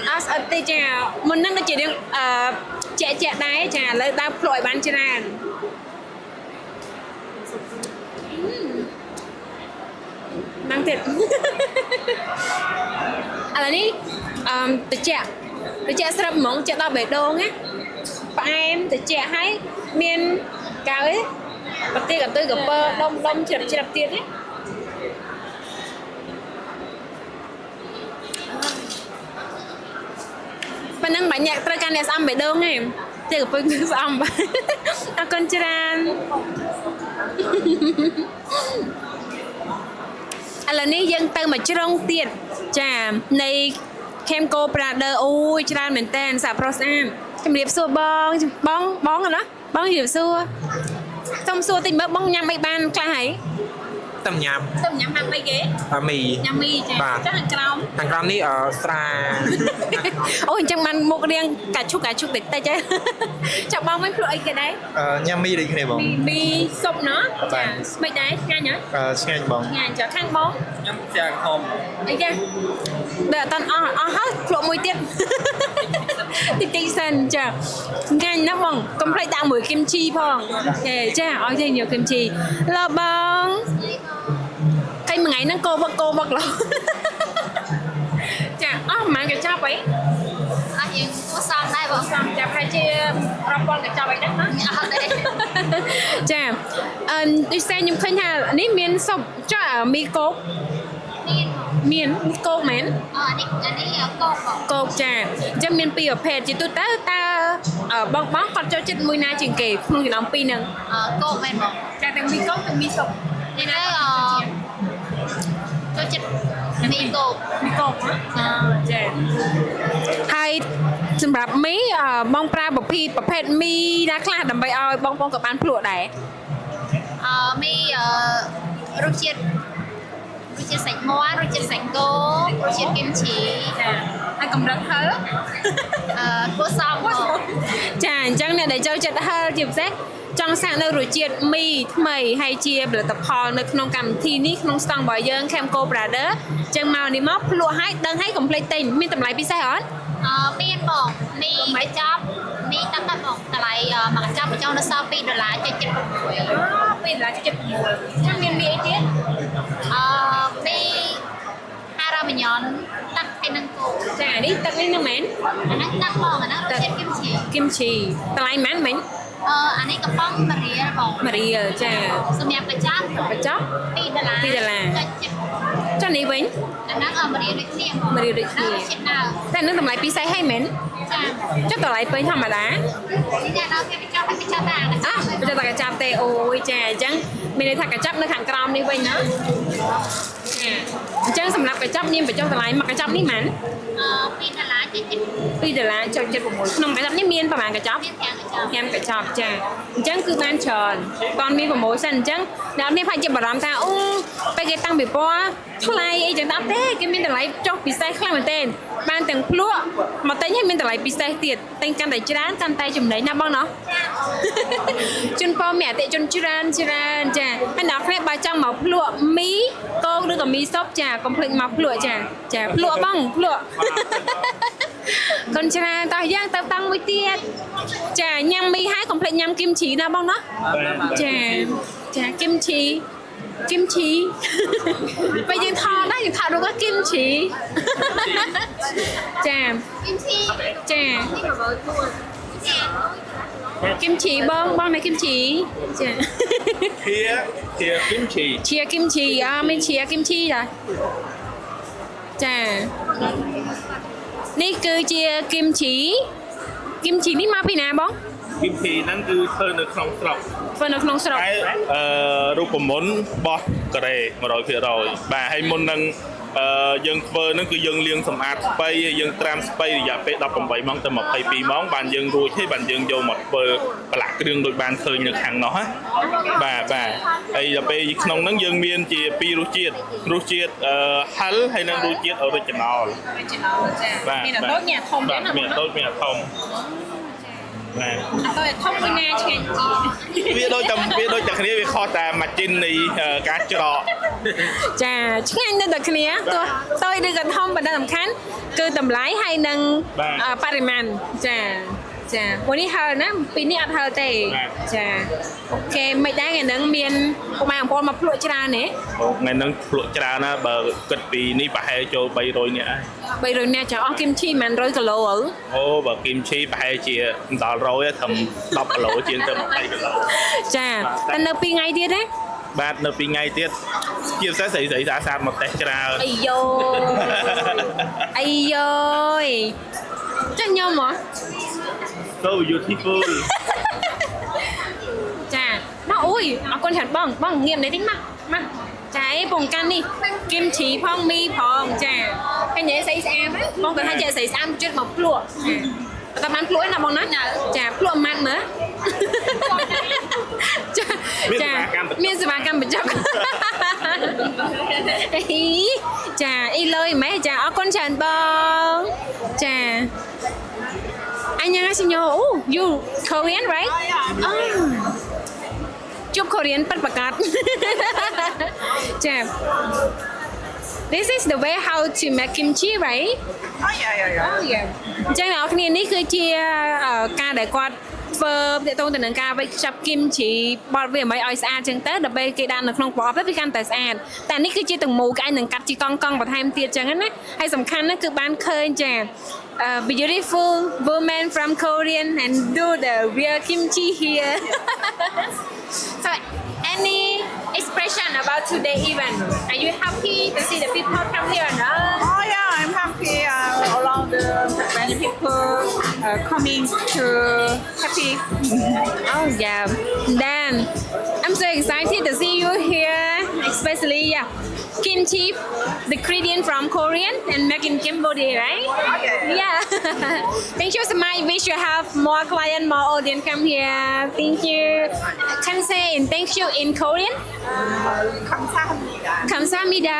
អត់ស្អិតទេចាមុនហ្នឹងដូចជារឿងជាក់ដែរចាឥឡូវដើរភ្លក់ឲ្យបានច្រើនนั่งទៀតឥឡូវនេះតិចស្រាប់ហ្មងចេះដល់បេះដូងណាផ្អែមតិចហើយមានកៅប្រទេសកតុយកពើដុំជ្រាបទៀតណាប៉ណ្ណឹងបាញ់អ្នកត្រូវការអ្នកស្អំបេះដូងទេទេកពើគឺស្អំបាទអរគុណច្រើនឥឡូវនេះយើងទៅមកជ្រុងទៀតចានៃ Camco Prader អូយច្រើនមែនតើសាប្រុសស្អាតជំរាបសួរបងណាបងជំរាបសួរសុំសួរតិចមើលបងញ៉ាំអីបានខ្លះហើយ Tâm nhầm ហាំអីគេ mì ញ៉ាំមីចាចាខាងក្រោម hàng rong ní sra អូអញ្ចឹងបានមុខរៀងកាឈុកតិចទេចាំបងមិនភ្លក់អីគេដែរ nhâm mì đi cái này bọn មីស៊ុបណោះចាមិនដែរឆ្ងាញ់ហ៎ nghe bọn ឆ្ងាញ់ចាខាងបង ញ៉ាំចាហម អីចាដល់អត់អស់ហើយភ្លក់មួយទៀតតិចសិនចាងាញ់ណាស់បងកុំភ្លេចដាក់មួយគីមជីផងចាឲ្យយើងយកគីមជីឡបងឃើញមួយថ្ងៃហ្នឹងកោវឹកឡោចាអស់ម៉ានកញ្ចប់អីអត់យើងគួរសំដែរបងសំចាប់ហើយជារាប់ពាន់កញ្ចប់អីដែរណាអត់ទេចាដូចស្អែខ្ញុំឃើញថានេះមានស៊ុបចាមីកោកមានគោកមែនអានេះគោកចាអញ្ចឹងមានពីរប្រភេទជាទូទៅតើបងគាត់ចូលចិត្តមួយណាជាងគេក្នុងចំណោមពីរហ្នឹងគោកមែនបងចាទាំងមីគោកទាំងមីស៊ុបនេះណាចូលចិត្តមីគោកចាហើយសម្រាប់មីបងប្រើប្រភេទមីណាខ្លះដើម្បីឲ្យបងក៏បានភ្លក់ដែរមីរសជាតិសាច់មាន់រសជាតិសាច់គោរសជាតិគីមជីចា ai cầm đất hơ ធ្វើសងមក ចាអញ្ចឹងអ្នកដែលចូលចិត្តហឹរជាពិសេសចង់សាកនៅរសជាតិមីថ្មីហើយជាផលិតផលនៅក្នុងកម្មវិធីនេះក្នុងស្តង់របស់យើង Camco Brother អញ្ចឹងមកនេះមកភ្លក់ឲ្យដឹងឲ្យកុំភ្លេចទិញមានតម្លៃពិសេសអត់ មានបងមីកញ្ចប់មីទឹកតែបងតម្លៃមួយកញ្ចប់បញ្ចុះនៅសល់$2.76 $2.76ចាំមានមីអីទៀត មីហារ៉ាមីញ៉ុនទឹកហើយនឹងគោ ចានេះទឹកនេះនឹងមែន អាហ្នឹងទឹកបងអាហ្នឹងរសជាតិគីមឈី គីមឈីតម្លៃប៉ុន្មានមិញ អានេះកំប៉ុង1រៀលបង 1រៀលចា សម្រាប់កញ្ចប់ បញ្ចប់ $2 ចុះនេះវិញ អាហ្នឹង1រៀលដូចគ្នា 1រៀលដូចគ្នា រសជាតិដើម តែនឹងតម្លៃពិសេសហើយមែន ចា ចុះតម្លៃពេញធម្មតា នេះដល់គេបញ្ចប់តែបញ្ចប់តែអាហ្នឹង អ่ะបញ្ចុះតែកញ្ចប់ទេអូយចាអញ្ចឹងមានន័យថាកញ្ចប់នៅខាងក្រោមនេះវិញណាអញ្ចឹងសម្រាប់កញ្ចប់នាមបញ្ចុះតម្លៃមកកញ្ចប់នេះហ្មង $2.76 $2.76ក្នុងកញ្ចប់នេះមានប្រហែលកញ្ចប់ មាន5កញ្ចប់ 5កញ្ចប់ចាអញ្ចឹងគឺបានច្រើនតន់មានប្រម៉ូសិនអញ្ចឹងអ្នកមានផាច់ជាបារម្ភថាអូពេលគេតាំងពីពណ៌ថ្លៃអីចឹងអត់ទេគេមានតម្លៃចុះពិសេសខ្លាំងមែនទែនបានទាំងភ្លក់មកទិញឲ្យមានតម្លៃពិសេសទៀតទិញកាន់តែច្រើនកាន់តែចំណេញណាបងណោះជូនពរមានអតិជនច្រើនចាហើយអ្នកខ្លះបើចង់មកភ្លក់មីកងឬក៏មីសុបចាកុំភ្លេចមកភ្លក់ចាភ្លក់បងភ្លក់កូនច្រើនតោះយើងទៅតាំងមួយទៀតចាញ៉ាំមីហើយកុំភ្លេចញ៉ាំគីមឈីណាបងណាចាគីមឈីពេលយើងថតណាយើងថតរូបក៏គីមឈីចាគីមឈីបងនៅគីមឈីចា Chia kimchi ជាគីមឈីមានជាគីមឈីដែរចានេះគឺជាគីមឈីនេះមកពីណាបង Kimchi ហ្នឹងគឺធ្វើនៅក្នុងស្រុក ធ្វើនៅក្នុងស្រុក តែរូបមន្តរបស់កូរ៉េ 100% បាទហើយមុននឹងយើងធ្វើហ្នឹងគឺយើងលាងសម្អាតស្ពៃហើយយើងត្រាំស្ពៃរយៈពេល18ម៉ោងទៅ22ម៉ោងបានយើងរួចហើយបានយើងយកមកធ្វើប្រឡាក់គ្រឿងដូចបានឃើញនៅខាងនោះណាបាទហើយដល់ពេលក្នុងហ្នឹងយើងមានជា2រសជាតិហឹលហើយនិងរសជាតិ original ចាមានអត់ញ៉ាធំទេណា មានអត់មានធំបាទ អត់ធំមួយណាឆ្ងាញ់ វាដូចតែគ្នាវាខុសតែម៉ាជីននៃការច្រក ចាឆ្ងាញ់នៅតែគ្នាទោះតូចឬក៏ធំប៉ុន្តែសំខាន់គឺតម្លៃហើយនឹងបរិមាណចាមួយនេះហឹលណាពីនេះអត់ហឹលទេចាអូខេមិនដែរថ្ងៃហ្នឹងមានពុកម៉ែបងប្អូនមកភ្លក់ច្រើនទេ ថ្ងៃហ្នឹងភ្លក់ច្រើនណាបើគិតពីនេះប្រហែលចូល300នាក់ហើយ 300នាក់ចាអស់គីមឈីមិន100គីឡូទៅ អូបើគីមឈីប្រហែលជាដល់100ត្រឹម10គីឡូជាងទៅ20គីឡូ ចាតែនៅ2ថ្ងៃទៀតទេ បាទនៅ2ថ្ងៃទៀតជាពិសេសស្រីសាមកតេសច្រើន អាយចាញ់ខ្ញុំហ៎ So beautiful ចាមកអុយអរគុណច្រើនបងងៀមនេះតិចមកចាអីពងកាន់នេះគីមឈីផងមីផងចាហើយនិយាយស្អីស្អាតបងគាត់ថាចេះស្អីស្អាតជិតមកភ្លក់តែបានភ្លក់ឯណាបងណាចាភ្លក់ម៉ាត់មើលចាមានសេវាកម្មបញ្ចុកចាអីលើយម៉េចចាអរគុណច្រើនបងចាអញញ៉ាំសិញអូ you Korean right ជួប Korean ប៉ិតប្រកាសចា This is the way how to make kimchi right អញ្ចឹងអ្នកគ្នានេះគឺជាការដែលគាត់ធ្វើទាក់ទងទៅនឹងការវេចខ្ចប់គីមឈីបត់វាមិនឲ្យស្អាតចឹងទៅដើម្បីគេដាក់នៅក្នុងប្រអប់ទៅវាកាន់តែស្អាតតែនេះគឺជាទាំងមូលគេឯងនឹងកាត់ជាកង់បន្ថែមទៀតចឹងណាហើយសំខាន់ណាគឺបានឃើញចា beautiful woman from Korean and do the real kimchi here so any expression about today event are you happy to see the people come here no Oh yeah, I'm happy. Around the many people coming to happy. Oh yeah, then I'm so excited to see you here, especially kimchi, the ingredient from Korean and made in Cambodia, right? Okay. Yeah. Thank you so much. Wish you have more clients, more audience come here. Thank you. Can say in thank you in Korean? 감사합니다. 감사합니다.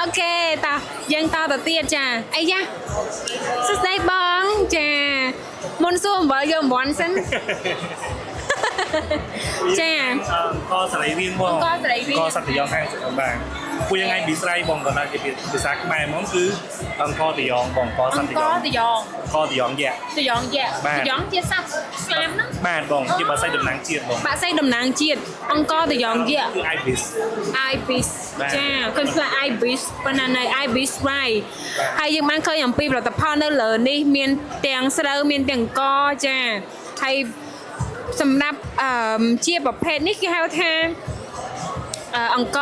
Okay, ta យើងតទៅទៀតចាអីយ៉ាសួស្ដីបងចាមុនសួរអំបិលយកអំបន់សិនចា កសរីរៀងបង កសរីរៀង កសត្វយ៉ងខាងបាទពួកយើងឯងពីស្រ័យបងក៏នៅជាភាសាខ្មែរហ្មងគឺអង្គតយ៉ងបងកសត្វយ៉ង តយ៉ង កតយ៉ងយ៉ា តយ៉ងយ៉ាតយ៉ងជាសត្វស្លាមហ្នឹង បាទបងជាបាស័យតំណាងជាតិបង បាក់សៃតំណាងជាតិអង្គតយ៉ងយ៉ា គឺ ibis ibis បាទ ចាឃើញផ្លា ibis ប៉ុន្តែនៅ ibis វាយហើយយើងបានឃើញអំពីផលិតផលនៅលើនេះមានទាំងស្រូវមានទាំងកចាហើយសម្រាប់ជាប្រភេទនេះគេហៅថាអង្គ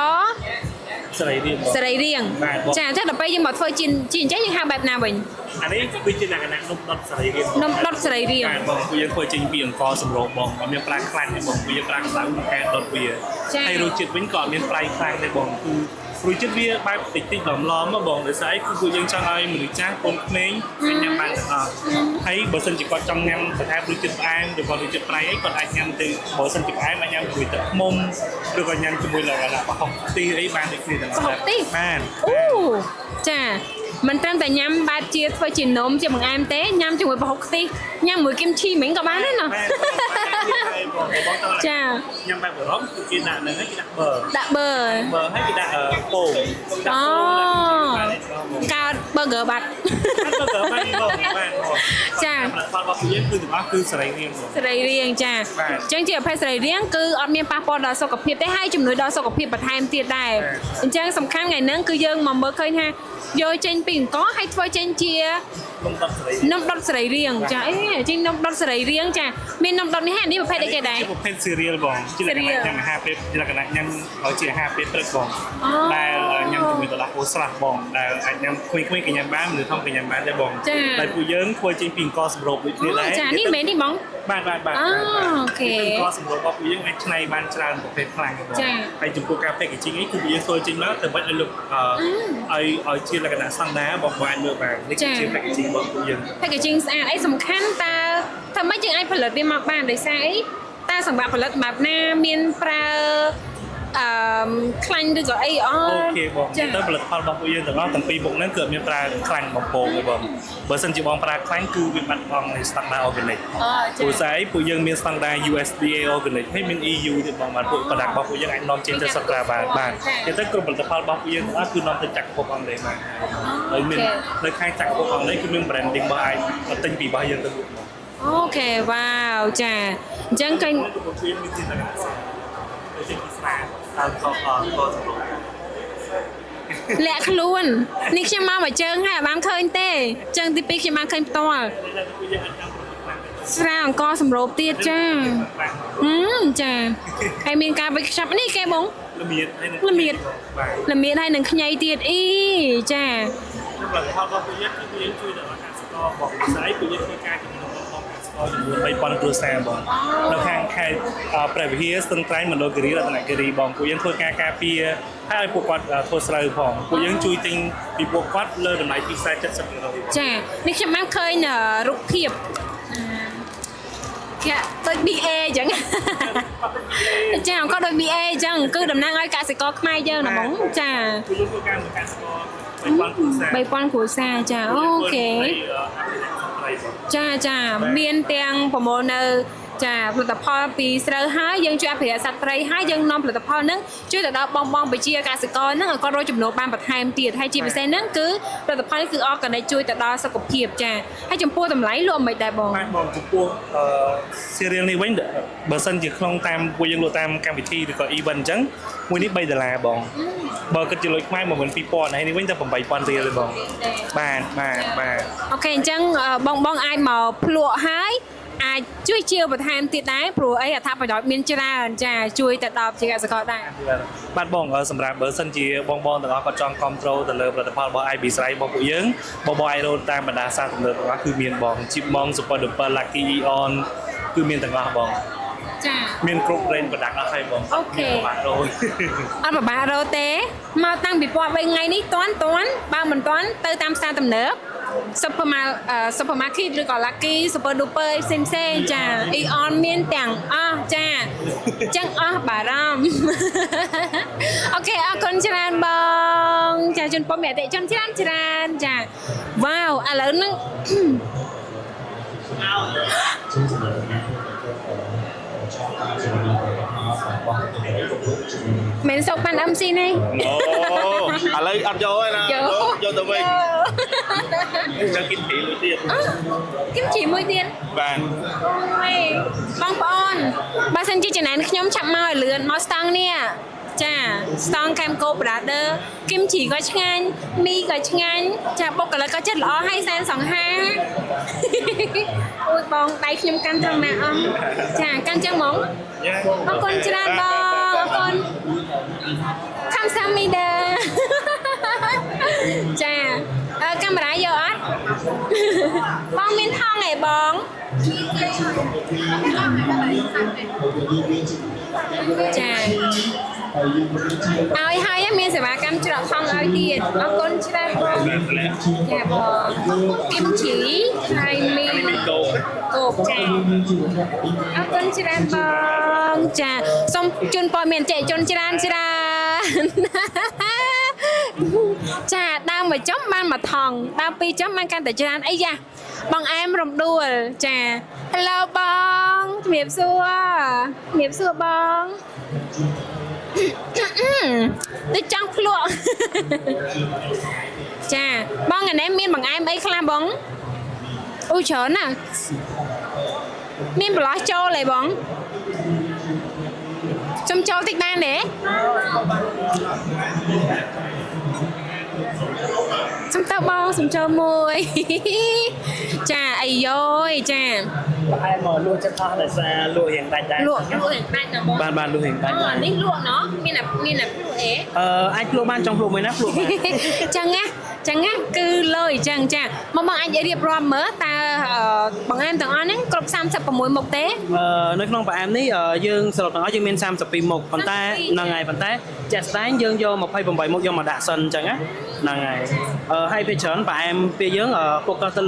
សរីរៀងបង សរីរាង្គ បាទបង ចាអញ្ចឹងដល់ពេលយើងមកធ្វើជាអញ្ចឹងយើងហៅបែបណាវិញ អានេះគឺជាលក្ខណៈនំដុតសរីរាង្គ នំដុតសរីរាង្គ បាទបងពួកយើងធ្វើចេញពីអង្គសម្រូបបងអត់មានប្រាខ្លាញ់ទេបងពួកយើងប្រាកម្ដៅក្នុងការដុតវា ចា ហើយរសជាតិវិញក៏អត់មានប្រៃខ្លាំងទេបងគឺរសជាតិវាបែបតិចតិចឡំឡំមកបងដោយសារអីគឺពួកយើងចង់ឲ្យមនុស្សចាស់កូនក្មេងអាចញ៉ាំបានទាំងអស់ហើយបើសិនជាគាត់ចង់ញ៉ាំបន្ថែមរសជាតិផ្អែមឬក៏រសជាតិប្រៃអីគាត់អាចញ៉ាំទៅបើសិនជាផ្អែមអាចញ៉ាំជាមួយទឹកឃ្មុំឬក៏ញ៉ាំជាមួយលក្ខណៈប្រហុកខ្ទិះអីបានដូចគ្នាទាំងអស់ ប្រហុកខ្ទិះ បាន អូចាមិនត្រឹមតែញ៉ាំបែបជាធ្វើជានំជាបង្អែមទេញ៉ាំជាមួយប្រហុកខ្ទិះញ៉ាំមួយគីមឈីមិញក៏បានដែរណា ចា ញ៉ាំបែបអឺរ៉ុបគឺគេដាក់ហ្នឹងហើយគេដាក់ប៊ឺ ដាក់ប៊ឺ ប៊ឺហើយគេដាក់ពងដាក់ អូ ពងដាក់ កើត burger បាត់ ប៊ឺក៏បានបងបានបង ចា ផលិតផលរបស់ពួកយើងគឺទាំងអស់គឺសរីរាង្គបង សរីរាង្គចា បាទ អញ្ចឹងជាប្រភេទសរីរាង្គគឺអត់មានប៉ះពាល់ដល់សុខភាពទេហើយជំនួយដល់សុខភាពបន្ថែមទៀតដែរអញ្ចឹងសំខាន់ថ្ងៃហ្នឹងគឺយើងមកមើលឃើញថាយកចេញពីអង្គហើយធ្វើចេញជា នំដុតសរីរាង្គ នំដុតសរីរាង្គចាអេចេញនំដុតសរីរាង្គចាមាននំដុតនេះហើយនេះប្រភេទអីគេដែរ ជាប្រភេទ cereal បងជាលក្ខណៈញ៉ាំអាហារពេលជាលក្ខណៈញ៉ាំឲ្យជាអាហារពេលព្រឹកបងដែលញ៉ាំជាមួយទឹកដោះគោស្រស់បងដែលអាចញ៉ាំក្មេងៗក៏ញ៉ាំបានមនុស្សធំក៏ញ៉ាំបានដែរបងតែពួកយើងធ្វើចេញពីអង្គសម្រូបដូចគ្នាដែរ ចានេះមែននេះបង បាទបាទបាទ អូខេ អង្គសម្រូបរបស់ពួកយើងអាចឆ្នៃបានច្រើនប្រភេទខ្លាំងបងហើយចំពោះការ packaging នេះគឺពួកយើងធ្វើចេញមកទៅបាច់ឲ្យលុបឲ្យជាលក្ខណៈស្តង់ដារបងបានមើលបាននេះជា packaging របស់ពួកយើង packaging ស្អាតអីសំខាន់តើធ្វើម៉េចយើងអាចផលិតវាមកបានដោយសារអីតើសម្រាប់ផលិតបែបណាមានប្រើខ្លាញ់ឬក៏អីអ អូខេបងទៅផលិតផលរបស់ពួកយើងទាំងអស់ទាំងពីរមុខហ្នឹងគឺអត់មានប្រើខ្លាញ់បំពងទេបងបើសិនជាបងប្រើខ្លាញ់គឺវាបាត់បង់នៃស្តង់ដារ organic ព្រោះស្អីពួកយើងមានស្តង់ដារ USDA organic ហើយមាន EU ទៀតបងបាទពួក product របស់ពួកយើងអាចនាំចេញទៅសក្តាបានបាទចឹងទៅគ្រប់ផលិតផលរបស់ពួកយើងទាំងអស់គឺនាំទៅចក្រភពអង់គ្លេសបានហើយមាននៅខាងចក្រភពអង់គ្លេសគឺមាន branding របស់អាចទិញពីរបស់យើងទៅលក់មក អូខេវ៉ាវចាអញ្ចឹងឃើញ ពួកយើងមានជាលក្ខណៈស្អាតដូចជាស្អាតតាមខសម្រុំ លាក់ខ្លួននេះខ្ញុំមកមួយជើងហើយអត់បានឃើញទេជើងទី2ខ្ញុំបានឃើញផ្ទាល់ស្រាអង្គសម្រូបទៀតចាចាហើយមានការវិចខ្ចប់នេះគេបង ល្មៀត ល្មៀតហើយនឹងខ្ញីទៀតអីចា ផលិតផលរបស់ពួកយើងគឺពួកយើងជួយដល់កសិករបងស្អីពួកយើងធ្វើការជំនួសដល់កសិករចំនួន 3000 គ្រួសារបងនៅខាងខេត្តព្រះវិហារស្ទឹងត្រែងមណ្ឌលគិរីរតនគិរីបងពួកយើងធ្វើការការពារហើយឲ្យពួកគាត់ធ្វើស្រូវផងពួកយើងជួយទិញពីពួកគាត់លើតម្លៃទីផ្សារ 70% ចានេះខ្ញុំបានឃើញរូបភាពគេដូច BA អញ្ចឹងចាអង្គដូច BA អញ្ចឹងគឺតំណាងឲ្យកសិករខ្មែរយើងណាបងចា ពួកយើងធ្វើការមួយកសិករ 3000 គ្រួសារ 3000 គ្រួសារចាអូខេចាមានទាំងប្រមូលនៅចាផលិតផលពីស្រូវហើយយើងជួយអភិរក្សសត្វព្រៃហើយយើងនាំផលិតផលហ្នឹងជួយទៅដល់បងប្រជាកសិករហ្នឹងឲ្យគាត់រកចំណូលបានបន្ថែមទៀតហើយជាពិសេសហ្នឹងគឺផលិតផលគឺ organic ជួយទៅដល់សុខភាពចាហើយចំពោះតម្លៃលក់មិនដែរបង បាទបងចំពោះserial នេះវិញបើសិនជាក្នុងតាមពួកយើងលក់តាមកម្មវិធីឬក៏ event អញ្ចឹងមួយនេះ$3បងបើគិតជាលុយខ្មែរ12000ហើយនេះវិញតែ$8000រៀលទេបងបាទអូខេអញ្ចឹងបងអាចមកភ្លក់ហើយអាចជួយជាបន្ថែមទៀតដែរព្រោះអីអត្ថប្រយោជន៍មានច្រើនចាជួយទៅដល់ជាកសិករដែរ បាទបងសម្រាប់បើសិនជាបងទាំងអស់គាត់ចង់គ្រប់គ្រងទៅលើផលិតផលរបស់ IB ស្រ័យរបស់ពួកយើងបងអាចរកតាមបណ្ដាសាស្ត្រទំនើបទាំងអស់គឺមានបង Chip Mong Super Duper Lucky Eon គឺមានទាំងអស់បងចាមានគ្រប់ range product អស់ហើយបងអូខេបាទរយអត់ពិបាករកទេមកតាំងពីពណ៌3ថ្ងៃនេះតាន់បើមិនតាន់ទៅតាមផ្សារទំនើប supermarket ឬក៏ Lucky Super Duper ផ្សេងៗចា Aeon មានទាំងអស់ចាអញ្ចឹងអស់បារម្ភ អូខេអរគុណច្រើនបងចាជូនពរមានអតិថិជនច្រើនចា វ៉ាវឥឡូវហ្នឹង mình sọc bàn âm xin này à lấy ăn vô ấy nè vô tụi mình cho kim chỉ mũi tiền kim chỉ mũi tiền vàng bong bon ba sinh chi này nhóm chậm mau lượn mau stang nè chà stang cam cô brother kim chỉ có chanh mi có chanh chà bốc cả là có chất lọ hay sang sòng ha ôi bong tay nhom căn trong nè ông chà căn trong móng ông con chira bong ông con khăm sam mi đờ chà camera vô á bong miên thong này bong chà ơi hai á miên sẽ bà cam chợ thong ơi tiền ông con chira bong chà bong kim chỉ hai mi cột chà ông con chira bong chà xong chun poi miền chạy chun chira chà đang mà chấm ban mà thòng đang pi chấm ban can tại chira ấy da bằng em rồng đùa chà hello bong miệp xua bong tôi trong luôn chà bong ngày nãy miên bằng em ấy khla bóng ui chớn à miên bỏ cho lại bóng trong cho tích ban đấy xong tao bao xong cho môi chà ấy rồi chà ai mà lụa chắc thon là xa lụa hiện tại đây lụa hiện tại là bóng ban lụa hiện tại đấy lụa nó miên là lụa ấy anh lụa ban trong lụa mới nắp lụa chẳng á cứ lời chẳng mà bọn anh ấy điệp rom mớ ta bọn em từng ăn ấy cột sam sập vào mũi một té nói không phải em ní dương sờ lột nói dương miên sam sập vì một phần ta là ngày phần ta chặt tán dương vô một hay bồng bày một vô mà đạ sân chẳng á là ngày hay phê chớn và em phê dưỡng ở cô con tơ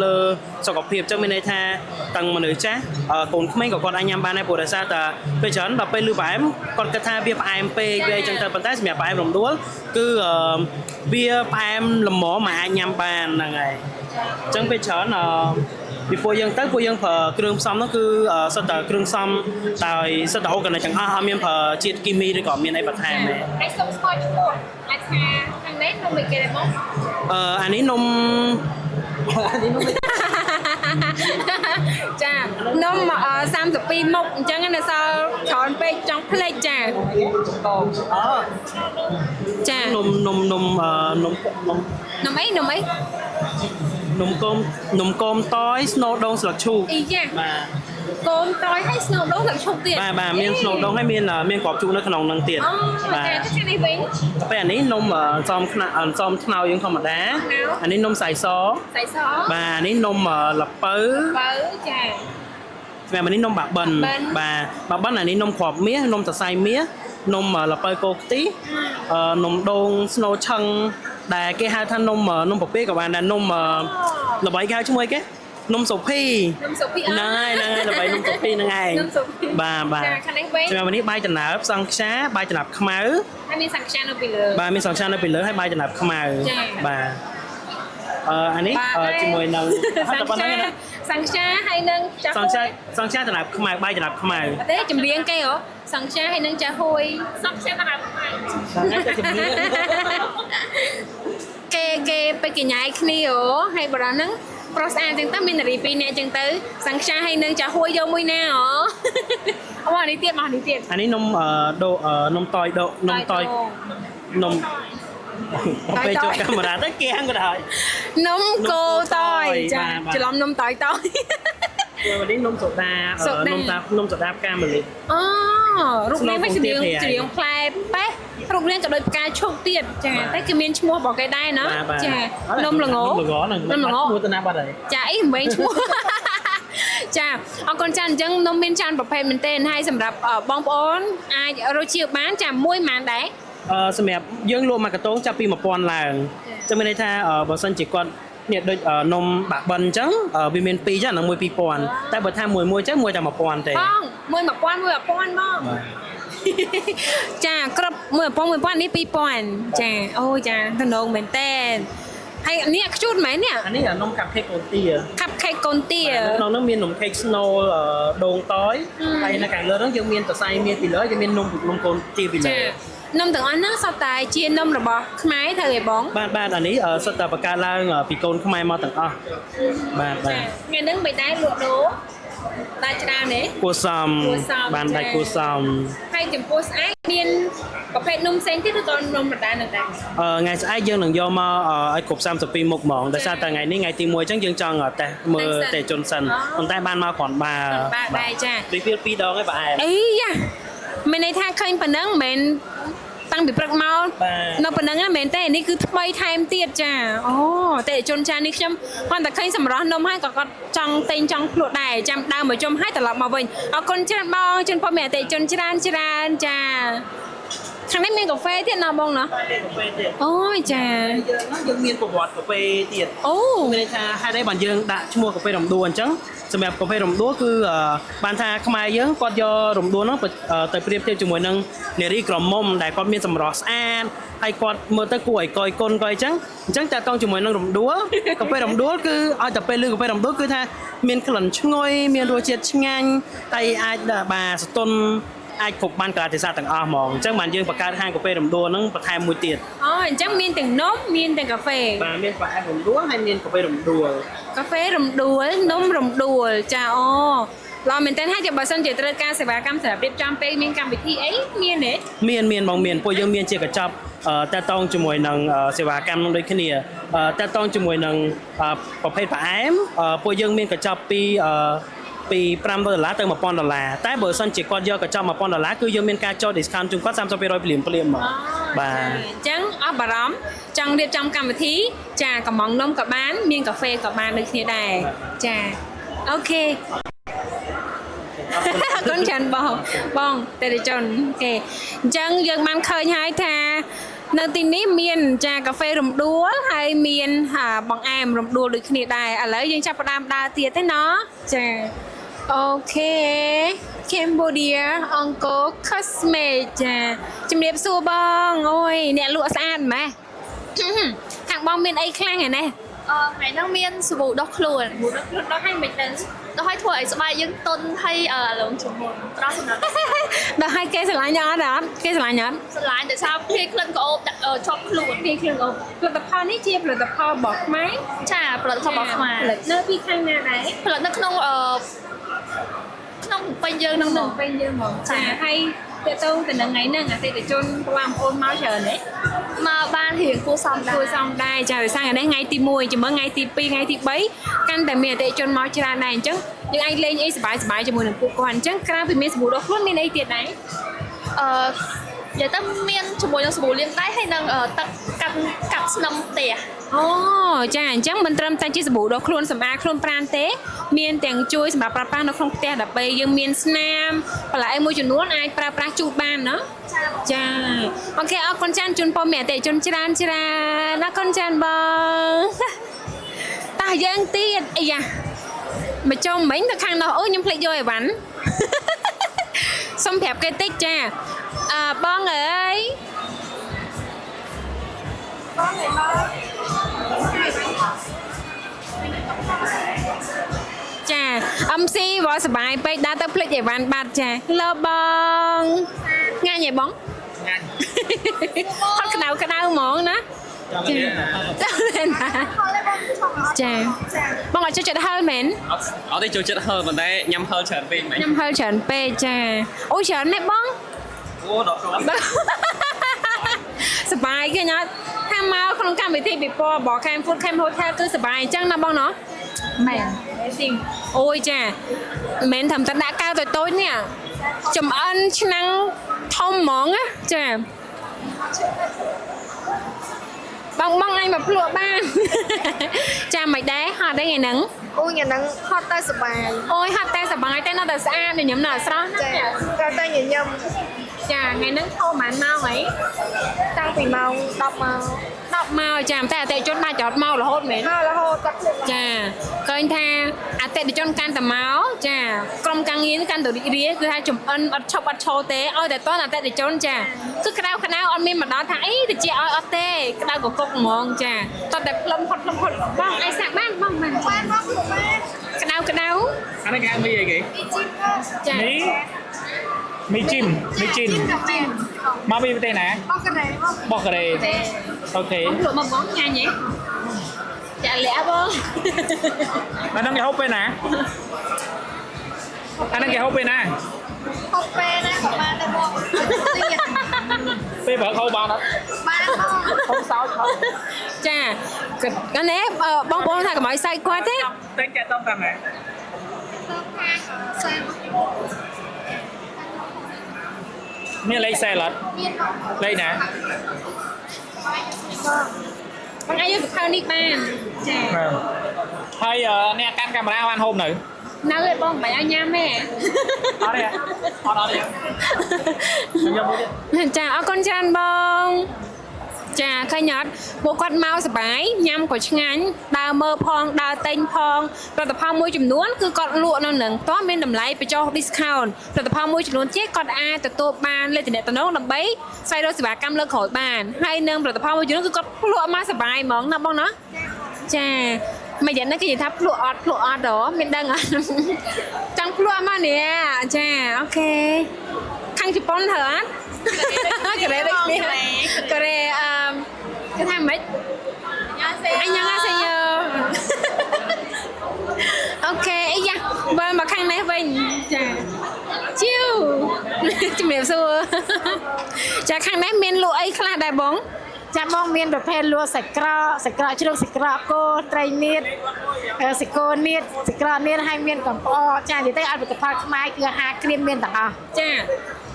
sau gặp hiệp trong bên đây tha tầng mà nữ chá cùng mấy của con anh em ban này bộ đại sa ta phê chớn và phê lưu bà em con cái tha bia em phê về trong tờ phần ta mẹ bà em đồng đúa cứ bia em làm mỏ mà anh em ban là ngày chẳng phê chớn vì phụ dân tới phụ dân phở kêu xong nó cứ sau tờ kêu xong tại sau đầu cái này chẳng miền phở chiết kim mi rồi còn miền này bật hàng này cái sông soi chút một anh thằng đấy nó bị cái này không anh ấy nôm chà nôm mà sam sập pi mộc chẳng là sao chọn pe trong plate chà chà nôm ấy nôm cơm tối snow đông sạc chu mà cơm tối hay snow đông sạc chu tiền bà miền snow đông hay miền là miền cọp chu nó khăn năng tiền và bây anh ấy nôm xóm nào những không mà đá anh ấy nôm xài xó bà anh ấy nôm lập bớ chà mẹ mình đi nôm bạc bần bà bánh này đi nôm khọp mía nôm tờ say mía nôm lập bơ cô tí nôm đôn snow chân đà cái hai thanh nôm bọc bia của bạn là nôm là bảy cái chúng mới cái nôm sầu phi này là bảy nôm sầu phi này bà cho mình đi bay chân nạp sang xá bay chân nạp khmau hai miếng sang xá nó bị lừa ba miếng sang xá nó bị lừa hay bay chân nạp khmau bà anh ấy chỉ mời nâng sang xá hay nâng sang xá chân nạp khmau bay chân nạp khmau thế chùm riêng cái hả sang xá hay nâng trà hôi sang xá chân nạp cáiไปกี่nhảy kia hả hay bảo là nâng cross an chẳng tới mình là repeat nè chẳng tới sang xa hay nâng trà hôi vô mùi nè hả ông bảo đi tiếp anh ấy nôm nôm tỏi nôm về cho camera tới kia ăn cái đời nôm cô tỏi chỉ làm nôm tỏi rồi đi nôm sột đa nôm sột đa cam rồi lúc này phải sử dụng play bé lúc này cả đôi ca chụp tiền chà tới cái miếng mua bỏ cái đai nó chà nôm là ngố mua tên nào đây chả ý mấy mua chà ông con chan chân nôm miếng chan bảo phải mình tên hay sầm rập ở bong bóng ai rồi chiều bán chà muối màn đấy sầm đẹp dương luôn mà cái tốn cho pi một con là cho mình đây tha ở bờ sân chỉ còn នេះដូចនំបាក់បិនអញ្ចឹងវាមាន2ចឹងនឹងមួយ2000តែបើថាមួយចឹងមួយតែ1000ទេ បងមួយ1000បងចាគ្រប់1000នេះ2000ចាអូចាតំណងមែនតើហើយនេះខ្ជូតមែននេះ អានេះនំកាប់ខេកកូនទា ខាប់ខេកកូនទា ក្នុងនោះមាននំខេកស្នូលដូងតយហើយនៅខាងលើនោះយើងមានសរសៃមានពីលើយើងមាននំកូនទាពីលើ នំទាំងអស់ហ្នឹងសុទ្ធតែជានំរបស់ខ្មែរត្រូវទេបង បាទអានេះសុទ្ធតែបង្កើតឡើងពីកូនខ្មែរមកទាំងអស់បាទ ថ្ងៃហ្នឹងមិនដែរលក់ដូរតែច្រើនទេ គួសមបានដាច់គួសម ហើយចំពោះស្អែកមានប្រភេទនំផ្សេងទៀតឬក៏នំដដែលនឹងដែរ ថ្ងៃស្អែកយើងនឹងយកមកឲ្យគ្រប់32មុខហ្មងដោយសារតែថ្ងៃនេះថ្ងៃទី1អញ្ចឹងយើងចង់តេស្តមើលតេជនសិនប៉ុន្តែបានមកគ្រាន់បើដែរចា ពីវា2ដងឯងបាទ អីយ៉ាមានន័យថាឃើញប៉ុណ្ណឹងមិនមែនតាំងពីព្រឹកមកនៅប៉ុណ្ណឹងហ្នឹងមែនទេនេះគឺថ្មីថែមទៀតចាអូតេជនចានេះខ្ញុំគាត់តែឃើញសម្រស់នំហើយក៏គាត់ចង់ទិញចង់ភ្លក់ដែរចាំដើមមកជុំហើយត្រឡប់មកវិញអរគុណច្រើនបងជូនពរមានតេជនច្រើនចាខាងនេះមានកាហ្វេទៀតណាបងណាអូយចាយើងមានប្រវត្តិកាហ្វេទៀតអូមានន័យថាហេតុអីបានយើងដាក់ឈ្មោះកាហ្វេរំដួលអញ្ចឹងសម្រាប់កាហ្វេរំដួលគឺបានថាខ្មែរយើងគាត់យករំដួលហ្នឹងទៅប្រៀបធៀបជាមួយនឹងនារីក្រមុំដែលគាត់មានសម្រស់ស្អាតហើយគាត់មើលទៅគួរឲ្យកយគុណគាត់អញ្ចឹងតាក់ទងជាមួយនឹងរំដួលកាហ្វេរំដួលគឺឲ្យតែពេលលើកាហ្វេរំដួលគឺថាមានក្លិនឈ្ងុយមានរសជាតិឆ្ងាញ់ហើយអាចបាទស្ទន់អាចគ្រប់បានកលៈទេសៈទាំងអស់ហ្មងអញ្ចឹងបានយើងបង្កើតហាងកាហ្វេរំដួលហ្នឹងបន្ថែមមួយទៀតអូអញ្ចឹងមានទាំងនំមានទាំងកាហ្វេបាទមានផ្អែមរំដួលហើយមានកាហ្វេរំដួលកាហ្វេរំដួលនំរំដួលចាអូឡមែនតើហើយបើសិនជាត្រូវការសេវាកម្មសម្រាប់រៀបចំពេលមានកម្មវិធីអីមានទេមានបងមានពួកយើងមានជាកញ្ចប់តាក់ទងជាមួយនឹងសេវាកម្មដូចគ្នាតាក់ទងជាមួយនឹងប្រភេទផ្អែមពួកយើងមានកញ្ចប់ពី$5ទៅ$1000តែបើសិនជាគាត់យកកញ្ចប់$1000គឺយើងមានការចុះ discount ជូនគាត់30%ភ្លាមមកបាទអញ្ចឹងអស់បារម្ភចង់រៀបចំកម្មវិធីចាកំងនំក៏បានមានកាហ្វេក៏បានដូចគ្នាដែរចាអូខេអរគុណច្រើនបងតេរជនអូខេអញ្ចឹងយើងបានឃើញហើយថានៅទីនេះមានចាកាហ្វេរំដួលហើយមានបង្អែមរំដួលដូចគ្នាដែរឥឡូវយើងចាប់ផ្ដើមដើរទៀតទេណោះចាអូខេ Cambodia Onco Cosmetics ចាជំរាបសួរបងអូយអ្នកលក់ស្អាតម៉េះខាងបងមានអីខ្លះហ៎ណែថ្ងៃហ្នឹងមានសាប៊ូដុសខ្លួនដុសឲ្យមិនទៅដល់ឲ្យធ្វើឲ្យស្បែកយើងទន់ហើយលងជំនួនត្រង់សម្រាប់ដល់ឲ្យគេស្រឡាញ់អត់គេស្រឡាញ់អត់ស្រឡាញ់ដោយសារភីក្លិនក្អូបជាប់ខ្លួនភីក្លិនក្អូបផលិតផលនេះជាផលិតផលរបស់ខ្មែរចាផលិតផលរបស់ខ្មែរនៅពីខាងណាដែរផលិតនៅក្នុងក្នុងពេញយើងហ្នឹងមកពេញយើងមកចាហើយតើតើទៅនឹងថ្ងៃហ្នឹងអតិថិជនបងប្អូនមកច្រើនទេមកបានរៀងគួរសមដែរចាដោយសារថ្ងៃទី1ជាមួយថ្ងៃទី2ថ្ងៃទី3កាន់តែមានអតិថិជនមកច្រើនដែរអញ្ចឹងយើងអាចលេងអីសប្បាយជាមួយនឹងពួកគាត់អញ្ចឹងក្រៅពីមានសាប៊ូដុសខ្លួនមានអីទៀតដែរនិយាយទៅមានជាមួយនឹងសាប៊ូលាងដៃហើយនឹងទឹកកាត់ស្នឹមផ្ទះអូចាអញ្ចឹងមិនត្រឹមតែជាសាប៊ូដុសខ្លួនសម្អាតខ្លួនប្រាណទេមានទាំងជួយសម្រាប់ប្រើប្រាស់នៅក្នុងផ្ទះដើម្បីយើងមានស្នាមបន្លែមួយចំនួនអាចប្រើប្រាស់ជូតបានណាចាអូខេអរគុណចានជូនពរមានអតិថិជនច្រើនអរគុណចានបងតោះយើងទៀតអាយ៉ាមកចុំមិញទៅខាងនោះអូខ្ញុំភ្លេចយកអីវ៉ាន់សុំប្រាប់គេតិចចាបងអើយចា MC បើសបាយពេកដើរទៅភ្លេចអីវ៉ាន់បាត់ចាឡូបងងាញ់ហ៎បងងាញ់ហត់ក្តៅហ្មងណាចាបងអត់ចូលចិត្តហឹលមែនអត់ទេចូលចិត្តហឹលប៉ុន្តែញ៉ាំហឹលច្រើនពេកញ៉ាំហឹលច្រើនពេកចាអូច្រើនណាស់បងអូដកសបាយគេញ៉ាំថាមកក្នុងកម្មវិធីពិព័រណ៍របស់ Camp Food Camp Hotel គឺសបាយអញ្ចឹងណាបងណោះមែនអូយចាមិនធម្មតាដាក់កៅតូចនេះចំអិនឆ្នាំងធំហ្មងណាចាបងអញមកភ្លក់បានចាមិនដែរហត់ទេថ្ងៃហ្នឹងអូថ្ងៃហ្នឹងហត់តែសបាយអូយហត់តែសបាយតែនៅតែស្អាតញញឹមនៅស្រស់ណាចាតែញញឹម Chà, ngày nắng thô mà anh mau ấy. Tăngពីម៉ោង 10 ម៉ោង 10 ម៉ោងចាតែអតិថិជនបានចតមករហូតមែន ហើយរហូតដល់ ចាឃើញថាអតិថិជនកាន់តែមកចាក្រុមការងារកាន់តែរីករាយគឺថាចំអិនអត់ឈប់អត់ឈរទេឲ្យតែតអតិថិជនចាគឺក្តៅអត់មានមកដល់ថាអីតិចឲ្យអត់ទេក្តៅកកុកហ្មងចាតតែផ្លុំផុតបងឯសាក់បានបងមិនបានក្តៅ អានេះគេមីអីគេ ចា មីជីមមកពីប្រទេសណាបោះកូរ៉េអូខេ លក់មកបងញ៉ាញ់ហ៎ចាលាក់បង អានឹងគេហូបពេលណាអានឹងគេហូបពេលណា ហូបពេលណាក៏បានដែរបង ពេលបើហូបបានអត់ បានបង ហូបសោចហូប ចាកាលនេះបងប្អូនថាកុំឲ្យសើចគាត់ទេ តែចាក់តតាមណា មានលេខសេលអត់លេខណា បងអាចយកសភៅនេះបានចា ហើយអ្នកកាន់កាមេរ៉ាបានហូបនៅ នៅឯបងមិនឲ្យញ៉ាំទេ អត់ទេអត់ទេយកមកទៀត ចាអរគុណច្រើនបងចាឃើញអត់ពួកគាត់មកសប្បាយញ៉ាំក៏ឆ្ងាញ់ដើរមើលផងដើរទិញផងផលិតផលមួយចំនួនគឺគាត់លក់នៅនឹងតោះមានតម្លៃបញ្ចុះ discount ផលិតផលមួយចំនួនទៀតគាត់អាចទទួលបានលេខទំនាក់ទំនងដើម្បីស្វែងរកសេវាកម្មលើក្រោយបានហើយនឹងផលិតផលមួយចំនួនគឺគាត់លក់មកសប្បាយហ្មងណាបងណាចាមិនយ៉ាងណាគេនិយាយថាភ្លក់អត់ហ៎មានដឹងអត់ចង់ភ្លក់មកនេះចាអូខេខាងជប៉ុនហ៎អត់កូរ៉េដូចនេះកូរ៉េគេថាម៉េចអញ្ញងសេយោអូខេអីយ៉ាបើមកខាងនេះវិញចាជីវជំរាបសួរចាខាងនេះមានលក់អីខ្លះដែរបង ចាំបងមានប្រភេទលក់សាច់ក្រកជ្រូកសាច់ក្រកគោត្រីនៀតសាច់គោនៀតសាច់ក្រកនៀតហើយមានកំប្អកចានិយាយទៅអត់ផលិតផលខ្មែរគឺអាហារក្រៀមមានទាំងអស់ ចា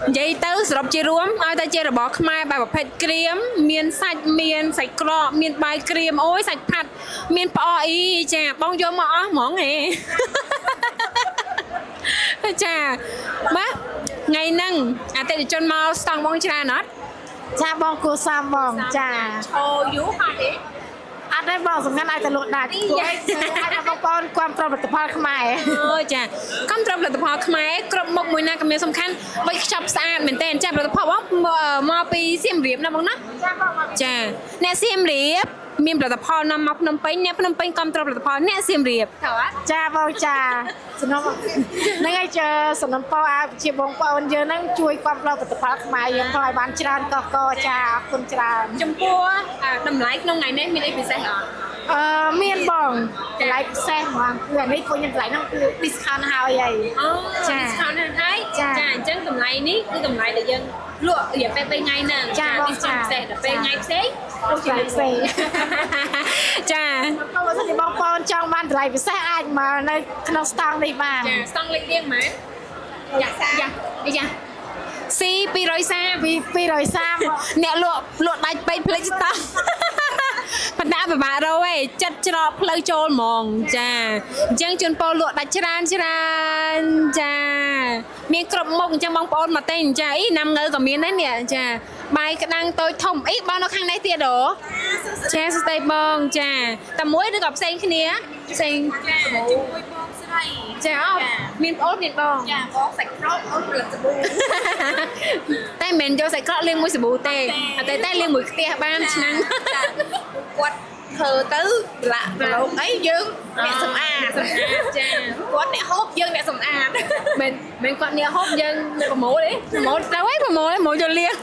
និយាយទៅសរុបជារួមឲ្យតែជារបស់ខ្មែរបែបប្រភេទក្រៀមមានសាច់មានសាច់ក្រកមានបាយក្រៀមអូយសាច់ផាត់មានផ្អកអីចាបងយកមកអស់ហ្មងហេ ចាបាទថ្ងៃហ្នឹងអតិថិជនមកស្តង់បងច្រើនអត់ ចាបងគួរសមបងចា ឈោយូរហត់ទេ អត់ទេបងសំខាន់ឲ្យតែលក់ដាច់គួរឲ្យបងប្អូនគ្រប់ផលិតផលខ្មែរ អូចាកំត្រផលិតផលខ្មែរគ្រប់មុខមួយណាក៏មានសំខាន់វៃខ្ចប់ស្អាតមែនតើចាផលិតផលបងមកពីសៀមរាបណាបងណាចាអ្នកសៀមរាបមានផលិតផលនាំមកភ្នំពេញអ្នកភ្នំពេញកំត្រផលិតផលអ្នកសៀមរាបត្រូវអត់ ចាបងចាសំណុំហ្នឹងហើយចាសំណុំពោឲ្យជាបងប្អូនយើងហ្នឹងជួយគ្រប់ផលិតផលខ្មែរយើងផងឲ្យបានច្រើនកកចាអរគុណច្រើន ចំពោះតម្លៃក្នុងថ្ងៃនេះមានអីពិសេសអត់ មានបងតម្លៃពិសេសហ្មងគឺអានេះពួកខ្ញុំតម្លៃហ្នឹងគឺ discount ហើយអូចា discount ហើយចាអញ្ចឹងតម្លៃនេះគឺតម្លៃដែលយើងលក់រយៈពេល3ថ្ងៃហ្នឹងចា discount ពិសេសដល់ពេលថ្ងៃផ្សេងលក់ជាផ្សេងចា បើសិនជាបងប្អូនចង់បានតម្លៃពិសេសអាចមកនៅក្នុងស្តង់នេះបាន ចាស្តង់លេខរៀងហ្មងយ៉ាស៊ី230អ្នកលក់ដាច់ពេកផ្លេចស្តង់បណ្ដាពិបាករកឯងចិត្តច្រកផ្លូវចូលហ្មងចាអញ្ចឹងជូនពរលក់ដាច់ច្រើនចាមានគ្រប់មុខអញ្ចឹងបងប្អូនមកទិញចាអីណាំងើក៏មានដែរនេះចាបាយក្តាំងតូចធំអីបងនៅខាងនេះទៀតហ៎ចាសស្ដីបងចាតែមួយឬក៏ផ្សេងគ្នាផ្សេងជាមួយបងស្រីចាមានប្អូនមានបងចាបងសាច់ក្រកអូនផលិតសាប៊ូតែមិនមែនយកសាច់ក្រកលាងមួយសាប៊ូទេតែលាងមួយខ្ទះបានឆ្នាំ គាត់ធ្វើទៅលាក់ប្រឡូកអីយើងអ្នកសម្អាតចាគាត់អ្នកហូបយើងអ្នកសម្អាតមិនគាត់អ្នកហូបយើងអ្នកប្រមូលទេប្រមូលទៅឯងប្រមូលយកលាង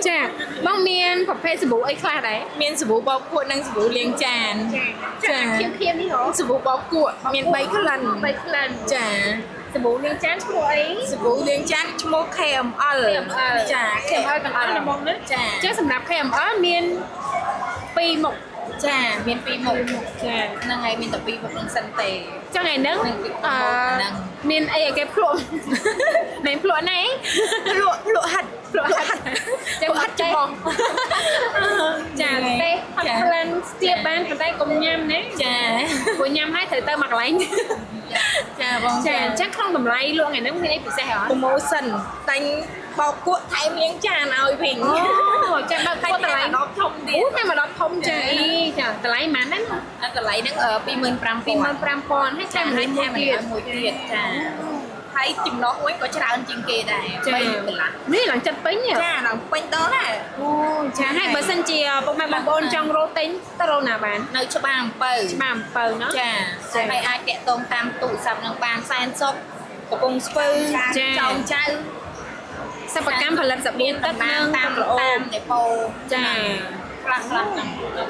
ចាបងមានប្រភេទសាប៊ូអីខ្លះដែរមានសាប៊ូបោកគក់និងសាប៊ូលាងចានចាខៀមនេះហ៎សាប៊ូបោកគក់មាន3ក្លិនចាសាប៊ូលាងចានឈ្មោះអីសាប៊ូលាងចានឈ្មោះ KML ចា KML ទាំងអស់ណាបងណាចាចឹងសម្រាប់ KML មាន2មុខចាមាន2មុខចាហ្នឹងហើយមានតែ2មុខនឹងសិនទេចឹងថ្ងៃហ្នឹងមានអីឲ្យគេភ្លក់មិនភ្លក់ណែភ្លក់ហាត់ចឹងហាត់ចំចាទេហាត់ក្លិនស្ទាបបានប៉ុន្តែកុំញ៉ាំណាចាព្រោះញ៉ាំហើយត្រូវទៅមកកន្លែងចាបងចាអញ្ចឹងក្នុងតម្លៃលក់ថ្ងៃហ្នឹងមានអីពិសេសអត់ promotion តែញ បោកគក់ថែមលាងចានឲ្យវិញ អូចាបើគួរតម្លៃ ដល់ធំទៀត អូតែមកដល់ធំចាអីចាតម្លៃប៉ុន្មានហ្នឹង តម្លៃហ្នឹង25,000ហើយចាំឲ្យមួយទៀត ចាហើយចំណុះមួយក៏ច្រើនជាងគេដែរ3កន្លះ នេះឡើងចិត្តពេញ ចាឡើងពេញដល់ដែរ អូចាហើយបើសិនជាពុកម៉ែបងប្អូនចង់រកទិញទៅរកណាបាន នៅច្បារអំពៅ ច្បារអំពៅណោះ ចាហើយអាចតាក់ទងតាមទូរស័ព្ទនឹងបានសែនសុខកំពង់ស្ពឺចောင်းចៅ សិប្បកម្មផលិតសាប៊ូទឹកនិងតាម តាមដេប៉ូ ចា ខ្លះៗហ្នឹង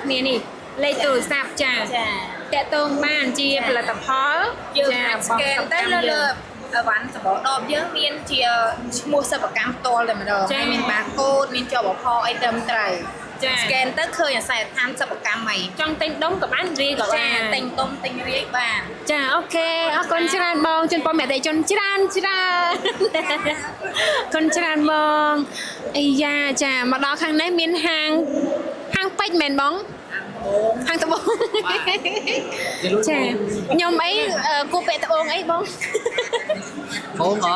គ្នានេះលេខទូរស័ព្ទចាតាក់ទងបានជាផលិតផល យើងអាចស្កេនទៅលើអវ៉ាន់សម្បកដបយើងមានជាឈ្មោះសិប្បកម្មផ្ទាល់តែម្ដងហើយមានបាកូដមានជាប់អអីត្រឹមត្រូវ ស្កេនទៅឃើញអាស័យដ្ឋានសិប្បកម្មអី ចង់ទិញដុំក៏បានរាយក៏បាន ទិញដុំទិញរាយបាន ចាអូខេអរគុណច្រើនបងជូនពរមេតិជនច្រើនគុណច្រើនបងអាយ៉ាចាមកដល់ខាងនេះមានហាងពេជ្រមែនបងហាងត្បូងចាខ្ញុំអីគូពាក់ត្បូងអីបង បងហ៎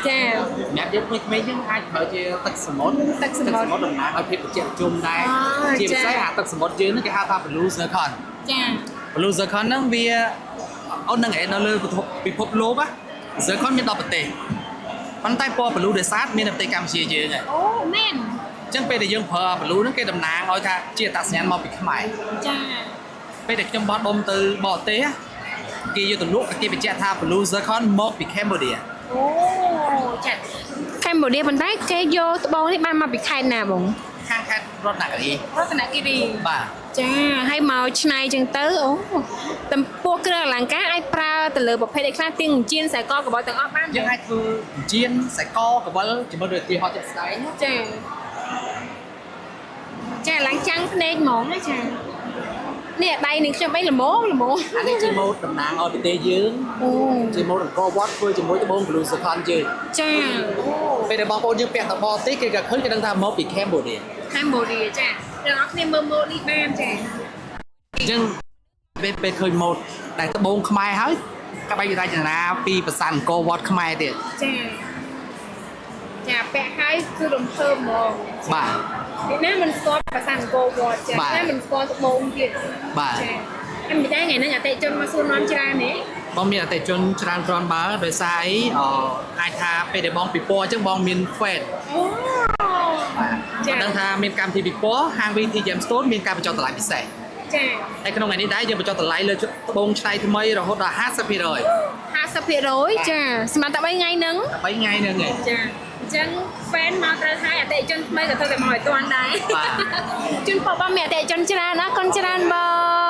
ចា សម្រាប់យើងក្មេងៗយើងអាចប្រើជាទឹកសមុទ្រតំណាងឲ្យភាពត្រជាក់ជុំដែរជាពិសេសអាទឹកសមុទ្រយើងហ្នឹងគេហៅថា blue zircon ចា blue zircon ហ្នឹងវាអូននឹងនៅលើពិភពលោកណា zircon មាន10ប្រទេសប៉ុន្តែពណ៌ blue ដែលស្អាតមាននៅប្រទេសកម្ពុជាយើងហ្នឹង អូមែន អញ្ចឹងពេលដែលយើងប្រើ blue ហ្នឹងគេតំណាងឲ្យថាជាអត្តសញ្ញាណមកពីខ្មែរ ចា ពេលដែលខ្ញុំបោះដុំទៅបរទេសគេយកទៅលក់គេបញ្ជាក់ថា blue zircon មកពី Cambodia អូចាកម្ពុជាប៉ុន្តែគេយកត្បូងនេះបានមកពីខេត្តណាបង ខាងខេត្តរតនគិរី រតនគិរី បាទ ចាហើយមកឆ្នៃចឹងទៅអូតំពោះគ្រឿងអលង្ការអាចប្រើទៅលើប្រភេទអីខ្លះទៀងជៀនខ្សែកកបិលទាំងអស់បាន យើងអាចធ្វើជៀនខ្សែកកបិលជាមួយដូចទីហោះជាក់ស្ដែង ចាឡើងចាំងភ្នែកហ្មងណាចានេះដៃនឹងខ្ញុំអីល្មម អានេះជាម៉ូដតំណាងឲ្យប្រទេសយើងជាម៉ូដអង្គរវត្តធ្វើជាមួយត្បូង blue zircon យើង ចា ពេលដែលបងប្អូនយើងពាក់ទៅបរទេសគេក៏ឃើញគេដឹងថាមកពី Cambodia ចាអ្នកនរគ្នាមើលម៉ូដនេះបានចា អញ្ចឹងពេលឃើញម៉ូដតែត្បូងខ្មែរហើយក្បាច់រចនាពីប្រាសាទអង្គរវត្តខ្មែរទៀត ចាពាក់ហើយគឺរំភើបហ្មង បាទ នេះណាមិនស្គាល់ភាសាអង្គរវត្តចាណាមិនស្គាល់ត្បូងទៀត បាទ ចាខ្ញុំមិនដែរថ្ងៃនេះអតិជនមកសួរនាំច្រើនទេ បងមានអតិជនច្រើនគ្រាន់បើដោយសារអីអាចថាពេលដែលបងពិព័រណ៍អញ្ចឹងបងមាន fan ចាដឹងថាមានកម្មវិធីពិព័រណ៍ហាង VT Gem Stone មានការបញ្ចុះតម្លៃពិសេស ចា ហើយក្នុងថ្ងៃនេះដែរយើងបញ្ចុះតម្លៃលើត្បូងឆ្នៃថ្មីរហូតដល់ 50% ចាស្មើតែ3ថ្ងៃហ្នឹង 3ថ្ងៃហ្នឹងឯង ចាអញ្ចឹង fan មកត្រូវហើយអតិជនថ្មីក៏ត្រូវតែមកឲ្យទាន់ដែរជូនបងមានអតិជនច្រើនណាកូនច្រើនប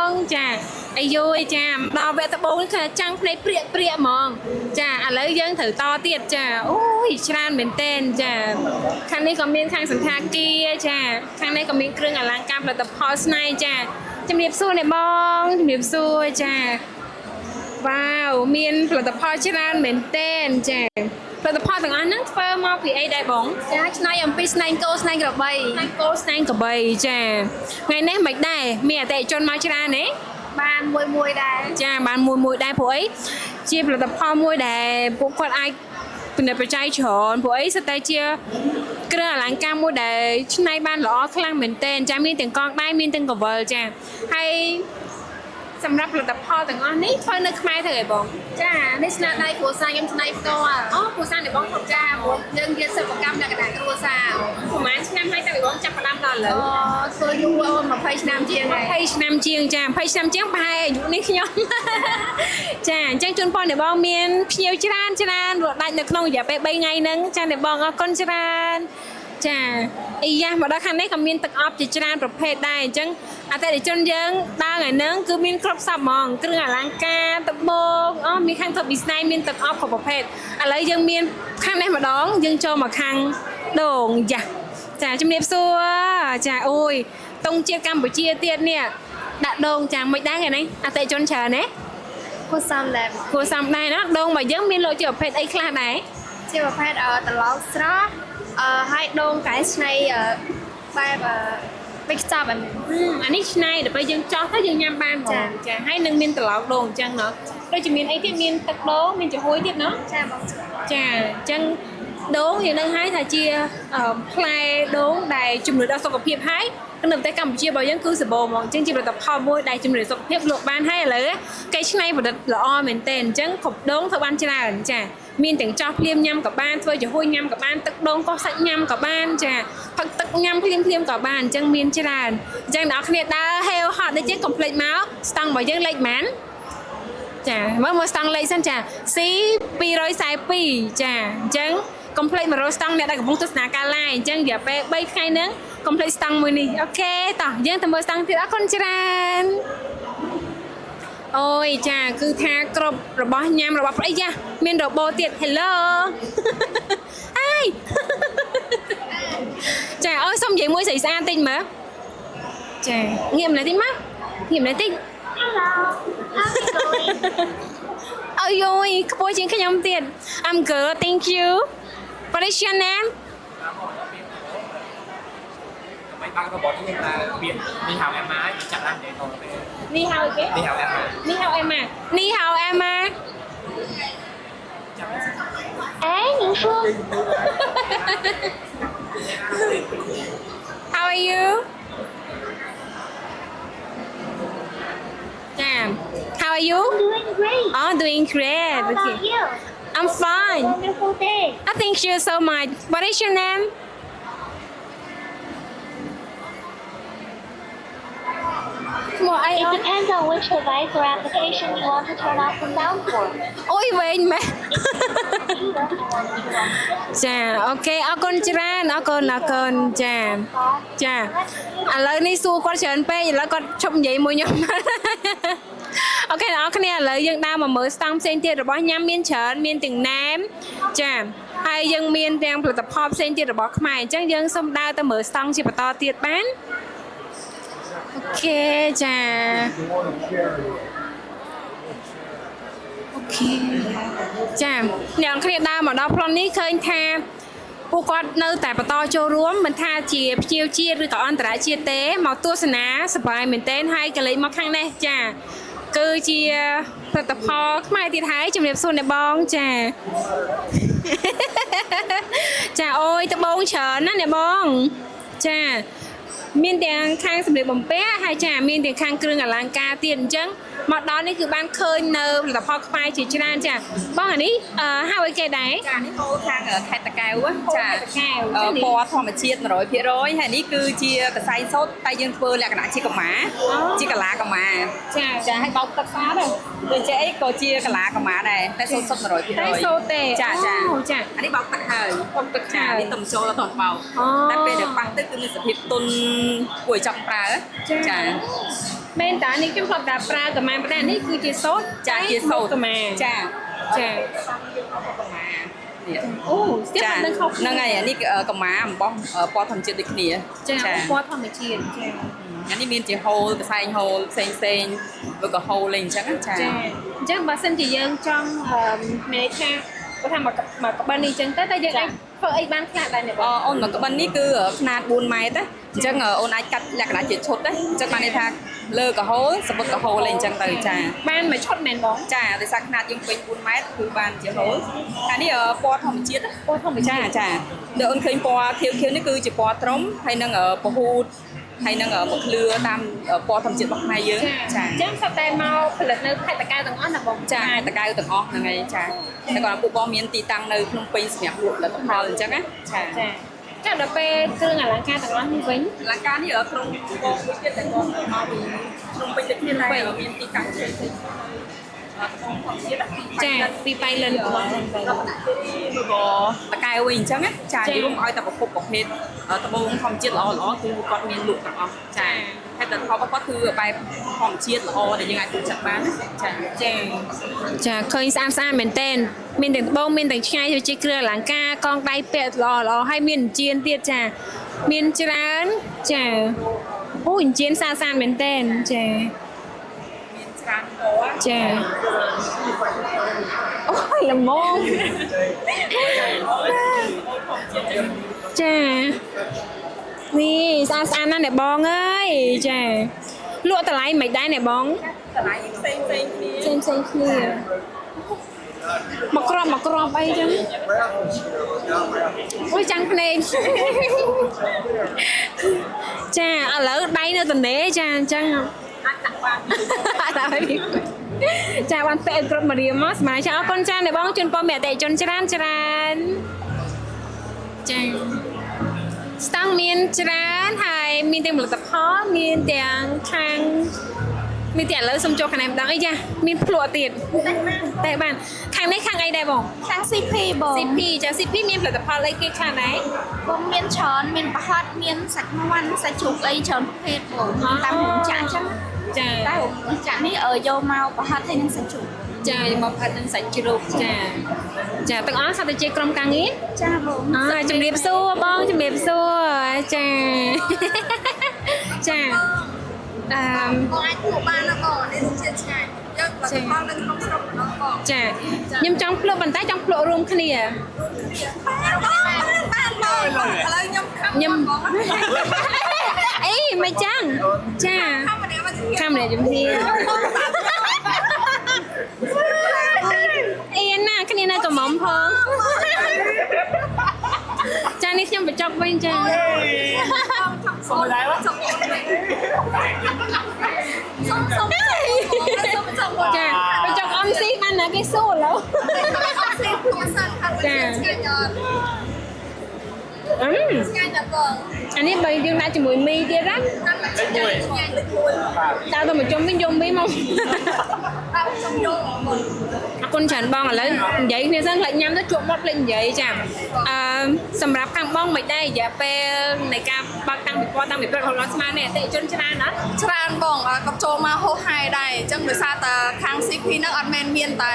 ងចាអាយុចាដល់វគ្គត្បូងគឺចាំងភ្នែកព្រាកហ្មងចាឥឡូវយើងត្រូវតទៀតចាអូយច្រើនមែនតើចាខាងនេះក៏មានខាងសន្តាគារចាខាងនេះក៏មានគ្រឿងអលង្ការផលិតផលស្នៃចាជំរាបសួរអ្នកបងជំរាបសួរចាវ៉ាវមានផលិតផលច្រើនមែនតើចាផលិតផលទាំងអស់ហ្នឹងធ្វើមកពីអីដែរបងចាឆ្នៃអំពីស្នែងគោស្នែងក្របីស្នែងគោស្នែងក្របីចាថ្ងៃនេះមិនដែរមានអតិថិជនមកច្រើនទេបានមួយដែរចាបានមួយដែរព្រោះអីជាផលិតផលមួយដែលពួកគាត់អាចពិនិត្យបច្ច័យច្រើនព្រោះអីសិតតែជាគ្រឿងអលង្ការមួយដែលឆ្នៃបានល្អខ្លាំងមែនទែនចាមានទាំងកងដៃមានទាំងកវិលចាហើយសម្រាប់ផលិតផលទាំងអស់នេះធ្វើនៅខ្មែរទៅឯងបងចានេះស្នាដៃគ្រួសារខ្ញុំឆ្នៃផ្ទាល់អូគ្រួសារនៃបងគ្រប់ចាព្រោះយើងជាសិប្បកម្មលក្ខណៈគ្រួសារប្រហែលឆ្នាំហើយតែបងចាប់ផ្ដើមដល់ឥឡូវធ្វើយូរ20ឆ្នាំជាងហើយ20ឆ្នាំជាងចា20ឆ្នាំជាងប្រហែលអាយុនេះខ្ញុំចាអញ្ចឹងជូនពរអ្នកបងមានភ្ញៀវច្រើនរត់ដាច់នៅក្នុងរយៈពេល3ថ្ងៃហ្នឹងចាអ្នកបងអរគុណច្រើនចាអីយ៉ាមកដល់ខាងនេះក៏មានទឹកអប់ជាច្រើនប្រភេទដែរអញ្ចឹងអតិថិជនយើងដើរថ្ងៃហ្នឹងគឺមានគ្រប់សពហ្មងគ្រឿងអលង្ការត្បូងមានខាងធ្វើពីស្នៃមានទឹកអប់គ្រប់ប្រភេទឥឡូវយើងមានខាងនេះម្ដងយើងចូលមកខាងដូងយ៉ាចាជំរាបសួរចាអូយតុងជាតិកម្ពុជាទៀតនេះដាក់ដូងចាមិនដែរថ្ងៃនេះអតិថិជនច្រើនទេគួរសមដែរណាដូងរបស់យើងមានលក់ជាប្រភេទអីខ្លះដែរជាប្រភេទត្រឡោកស្រស់ហើយដូងកែច្នៃបែបពេកស្តាប់អានេះឆ្នៃដល់ពេលយើងចោះទៅយើងញ៉ាំបានចាហើយនឹងមានត្រឡោកដូងអញ្ចឹងเนาะដូចជាមានអីទៀតមានទឹកដូងមានចំហុយទៀតเนาะចាបងចាអញ្ចឹង ដូងយើងនឹងហៅថាជាផ្លែដូងដែលជំនួយដល់សុខភាពហើយនៅប្រទេសកម្ពុជារបស់យើងគឺសម្បូរហ្មងអញ្ចឹងជាផលិតផលមួយដែលជំនួយសុខភាពលក់បានហើយឥឡូវគេច្នៃប្រឌិតល្អមែនទែនអញ្ចឹងគ្រប់ដូងធ្វើបានច្រើនចាមានទាំងចោះភ្លាមញ៉ាំក៏បានធ្វើជាហួយញ៉ាំក៏បានទឹកដូងកោសសាច់ញ៉ាំក៏បានចាផឹកទឹកញ៉ាំភ្លាមក៏បានអញ្ចឹងមានច្រើនអញ្ចឹងអ្នកគ្នាដើរហេវហត់ដូចជាកុំភ្លេចមកស្តង់របស់យើងលេខប៉ុន្មានចាមើលស្តង់លេខសិនចា C 242ចាអញ្ចឹងកុំភ្លេចមករកស្តង់អ្នកដែលកំពុងទស្សនាការ live អញ្ចឹងរយៈពេល3ថ្ងៃហ្នឹងកុំភ្លេចស្តង់មួយនេះអូខេតោះយើងទៅមើលស្តង់ទៀតអរគុណច្រើនអូយចាគឺថាគ្រប់របស់ញ៉ាំរបស់ប្រិយចាមានរបបទៀត Hello អាយចាអើយសុំនិយាយមួយស្អាតៗតិចមើលចាងាកម្លេះតិចមកងាកម្លេះតិច អូយយខ្ពស់ជាងខ្ញុំទៀត I'm good thank you What is your name bạn có bọn chúng ta biết đi học em ái chặt ăn để còn Ni hao cái đi học em ái Ni hao em à Ni hao em à Ấy những phương How are you Damn. How are you? Doing great. Oh, doing great. How about Okay. you? I'm fine. Wonderful day. Thank you so much. What is your name? Come on, It depends on which device or application you want to turn off the sound for. Ôi về mẹ. You want to turn off Chà, ok, ở con chà. Chà. À lời ní xua con chuyện pe là con trông vậy mùi nhom. Ok, ở cái này là dân đau mà mới xong sen tiệt rồi bỏ nhắm miên chởn miên từng nám. Chà. Hay dân miên đangផលិតផលផ្សេងទៀតរបស់ខ្មែរអញ្ចឹងយើងសូមដើរទៅមើលស្តង់ជាបន្តទៀតបានអូខេចាអូខេចាអ្នកគ្នាដើរមកដល់ប្លន់នេះឃើញថាពួកគាត់នៅតែបន្តចូលរួមមិនថាជាភ្ញៀវជាតិឬក៏អន្តរជាតិទេមកទស្សនាសប្បាយមែនទែនហើយក៏លេងមកខាងនេះចាគឺជាផលិតផលខ្មែរទៀតហើយជំរាបសួរអ្នកបងចាចាអូយត្បូងច្រើនណាអ្នកបងចាមានទាំងខាងសម្លៀកបំពាក់ហើយចាមានទាំងខាងគ្រឿងអលង្ការទៀតអញ្ចឹងមកដល់នេះគឺបានឃើញនៅផលិតផលខ្មែរជាច្រើនចាបងអានេះហៅអីគេដែរចានេះហូលខាងខេត្តតាកែវចាតាកែវពណ៌ធម្មជាតិ 100% ហើយនេះគឺជាកសែងសូត្រតែយើងធ្វើលក្ខណៈជាកម្មាជាកាឡាកម្មាចាចាឲ្យបោកទឹកស្អាតដូចជាអីក៏ជាកាឡាកម្មាដែរតែសូត្រសុទ្ធ 100% តែសូត្រទេចាចាចាអានេះបោកទឹកហើយបោកទឹកហើយនេះទំចូលដល់បោកតែពេលដែលប៉ះទឹកគឺមានសភាពទន់គួរចាប់ប្រើចាមែនតានេះខ្ញុំគាត់តែប្រើកម្មាប៉ុន្តែនេះគឺជាសូត្រចាជាសូត្រកម្មាចាចាអូស្ទើរមិនដឹងខុសហ្នឹងហើយអានេះកម្មាអំបោះពណ៌ធម្មជាតិដូចគ្នាចាពណ៌ធម្មជាតិចាអានេះមានជាហូលកសែងហូលផ្សេងឬក៏ហូលលេងអញ្ចឹងចាអញ្ចឹងបើសិនជាយើងចង់មានថាគាត់ថាមកក្បិននេះអញ្ចឹងតែយើងអាចធ្វើអីបានខ្លះដែរនេះបងអូនមកក្បិននេះគឺຂະຫນາດ4ម៉ែត្រអញ្ចឹងអូនអាចកាត់លក្ខណៈជាឈុតដែរអញ្ចឹងបានន័យថាលើកហូលសបុតកហូលអីអញ្ចឹងទៅចាបានមួយឈុតមែនបងចាដោយសារຂະຫນາດយើងពេញ4ម៉ែត្រគឺបានជាហូលអានេះពណ៌ធម្មជាតិពណ៌ធម្មជាតិចាដូចអូនឃើញពណ៌ខៀវៗនេះគឺជាពណ៌ត្រុំហើយនឹងពហូតហើយនឹងមកឃ្លឿតាមពណ៌ធម្មជាតិរបស់ខ្មែរយើងចាអញ្ចឹងសុទ្ធតែមកផលិតនៅខេត្តតាកែវទាំងអស់ណាបងចាតាកែវទាំងអស់ហ្នឹងហើយចាតែគាត់ពួកបងមានទីតាំងនៅភ្នំពេញសម្រាប់លក់ផលិតផលអញ្ចឹងណាចាចាដល់ពេលគ្រឿងអលង្ការទាំងអស់នេះវិញអលង្ការនេះក្រុមបងមួយទៀតតែបងមកពីភ្នំពេញដូចគ្នាដែរមានទីតាំងផ្សេងៗចាពីបៃលិនរបស់ហ្នឹងទៅតកែវវិញអញ្ចឹងចានិយាយរួមឲ្យតែប្រភពប្រភេទត្បូងធម្មជាតិល្អគឺគាត់មានលក់ទាំងអស់ចាហើយតែផលគាត់គឺបែបធម្មជាតិល្អដែលយើងអាចទុកចិត្តបានចាចាឃើញស្អាតមែនតើមានទាំងត្បូងមានទាំងឆ្ងាយទៅជាគ្រឿងអលង្ការកងដៃពាក់ល្អហើយមានអញ្ជៀនទៀតចាមានច្រើនចាអូអញ្ជៀនស្អាតមែនតើចាចាអូយល្មមចានេះស្អាតណាស់អ្នកបងអើយចាលក់តម្លៃមិនដែរអ្នកបងតម្លៃផ្សេងគ្នា មកក្របអីចឹងអូយចាំងភ្នែកចាឥឡូវដៃនៅទនេចាអញ្ចឹងចាបានពាក់គ្រប់មករៀមមកស្មានចាអរគុណចាអ្នកបងជូនពរមេអតិជនច្រើនចាស្តង់មានច្រើនហើយមានទាំងផលិតផលមានទាំងខាងមានតែឥឡូវសុំចូលខាងនេះម្ដងអីចាមានភ្លក់ទៀតតែបានខាងនេះខាងអីដែរបងខាង CP បង CP ចា CP មានផលិតផលអីគេខាងណាបងមានច្រើនមានប្រហិតមានសាច់មាន់សាច់ជ្រូកអីច្រើនប្រភេទបងតាមរោងចក្រអញ្ចឹងចាតែរោងចក្រនេះយកមកប្រហិតហើយនឹងសាច់ជ្រូកចាយកមកប្រហិតនឹងសាច់ជ្រូកចាទាំងអស់សាប់តែជាក្រុមការងារចាបងជំរាបសួរបងជំរាបសួរចាបងអាចភ្លក់បានណាបងនេះរសជាតិឆ្ងាញ់យកផលិតផលនៅក្នុងស្រុកម្ដងបងចាខ្ញុំចង់ភ្លក់ប៉ុន្តែចង់ភ្លក់រួមគ្នាបានបងឥឡូវខ្ញុំអីមិនចឹងចាខាំម្នាក់ជំនាញអីណាគ្នានៅកំមុំផងចានេះខ្ញុំបញ្ចុកវិញចាសុំដែរសុំចាបញ្ចុកអមស៊ីបានណាគេសួរឥឡូវចាឆ្ងាញ់ណាស់បងអានេះបើយើងដាក់ជាមួយមីទៀតណាតើទៅមកជុំវិញយកមីមកអរគុណច្រើនបងឥឡូវនិយាយគ្នាសិនខ្លាចញ៉ាំទៅជួបមាត់ភ្លេចនិយាយចាសម្រាប់ខាងបងមិនដែររយៈពេលនៃការបើកតាំងពីព្រឹករហូតដល់ស្មាននេះអតិថិជនច្រើនណាស់ច្រើនបងក៏ចូលមកហូរហែដែរអញ្ចឹងដោយសារតែខាង CP ហ្នឹងអត់មែនមានតែ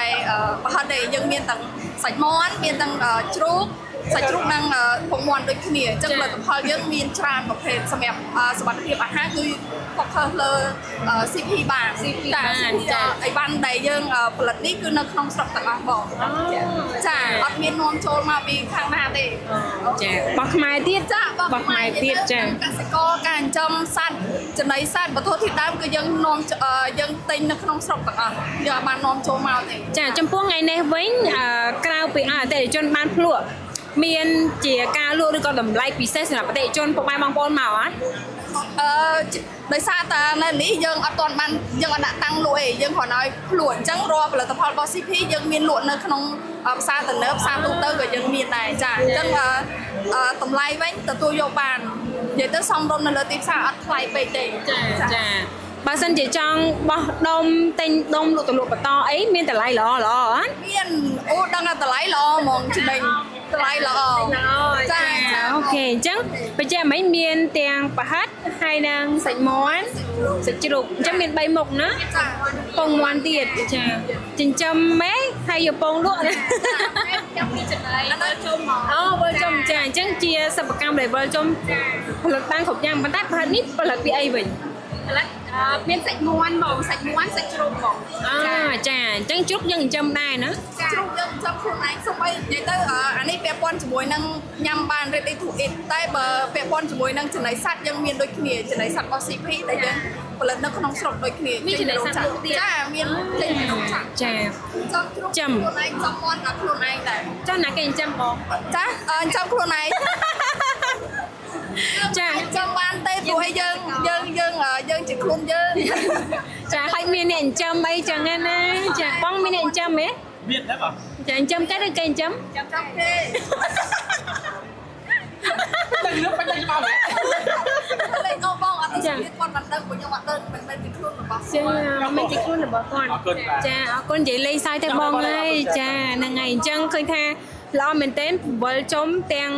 ប្រហិតទេយើងមានទាំងសាច់មាន់មានទាំងជ្រូកសាច់ជ្រូកនិងពងមាន់ដូចគ្នាអញ្ចឹងផលិតផលយើងមានច្រើនប្រភេទសម្រាប់សុវត្ថិភាពអាហារគឺ focus លើ CP បានចាអីវ៉ាន់ដែលយើងផលិតនេះគឺនៅក្នុងស្រុកទាំងអស់បងចាអត់មាននាំចូលមកពីខាងណាទេចាបោះខ្មែរទៀតចាបោះខ្មែរទៀតចាកសិករការចិញ្ចឹមសត្វចំណីសត្វវត្ថុធាតុដើមគឺយើងនាំយើងទិញនៅក្នុងស្រុកទាំងអស់យើងអត់បាននាំចូលមកទេចាចំពោះថ្ងៃនេះវិញក្រៅពីអតិថិជនបានភ្លក់មានជាការលក់ឬក៏តម្លៃពិសេសសម្រាប់អតិថិជនពុកម៉ែបងប្អូនមកអត់ដោយសារតែនៅនេះយើងអត់ទាន់បានយើងអត់ដាក់តាំងលក់ទេយើងគ្រាន់ឲ្យភ្លក់អញ្ចឹងរាល់ផលិតផលរបស់ CP យើងមានលក់នៅក្នុងផ្សារទំនើបផ្សារទូទៅក៏យើងមានដែរចាអញ្ចឹងតម្លៃវិញទទួលយកបាននិយាយទៅសមរម្យនៅលើទីផ្សារអត់ថ្លៃពេកទេចាបើសិនជាចង់បោះដុំទិញដុំលក់ទៅលក់បន្តអីមានតម្លៃល្អអត់មានអូដឹងថាតម្លៃល្អហ្មងចំណេញតម្លៃល្អចាអូខេអញ្ចឹងបញ្ជាក់មិញមានទាំងប្រហិតហើយនឹងសាច់មាន់សាច់ជ្រូកអញ្ចឹងមាន3មុខណាពងមាន់ទៀតចាចិញ្ចឹមម៉េហើយយកពងលក់ណាចាំពីចំណៃវិលជុំមកអូវិលជុំចាអញ្ចឹងជាសិប្បកម្មដែលវិលជុំផលិតបានគ្រប់យ៉ាងប៉ុន្តែប្រហិតនេះផលិតពីអីវិញមានសាច់មាន់បងសាច់មាន់សាច់ជ្រូកបងចាអញ្ចឹងជ្រូកយើងចិញ្ចឹមដែរណាជ្រូកយើងចិញ្ចឹមខ្លួនឯងសូម្បីនិយាយទៅអានេះពាក់ព័ន្ធជាមួយនឹងញ៉ាំបាន ready to eat តែបើពាក់ព័ន្ធជាមួយនឹងចំណីសត្វយើងមានដូចគ្នាចំណីសត្វរបស់ CP ដែលយើងផលិតនៅក្នុងស្រុកដូចគ្នាមានចំណីសត្វចាមានចេញពីក្នុងចាចំជ្រូកខ្លួនឯងចំមាន់ដល់ខ្លួនឯងដែរចាណាគេចិញ្ចឹមបងចាចិញ្ចឹមខ្លួនឯងចាចាំបានទេព្រោះឲ្យយើងជាខ្លួនយើងចាហើយមានអ្នកចិញ្ចឹមអីចឹងណាចាបងមានអ្នកចិញ្ចឹមហ៎មានដែរបងចាចិញ្ចឹមគេឬគេចិញ្ចឹមគេតែរឿងបាច់លេងមកលេងអូបងអត់ទៅទៀតគាត់មិនដឹងព្រោះខ្ញុំអត់ដឹងមិនមែនជាខ្លួនរបស់ចាមិនជាខ្លួនរបស់គាត់ចាអរគុណនិយាយលេងសើចទៅបងហើយចាហ្នឹងហើយអញ្ចឹងឃើញថាល្អមែនទែនវល់ចំទាំង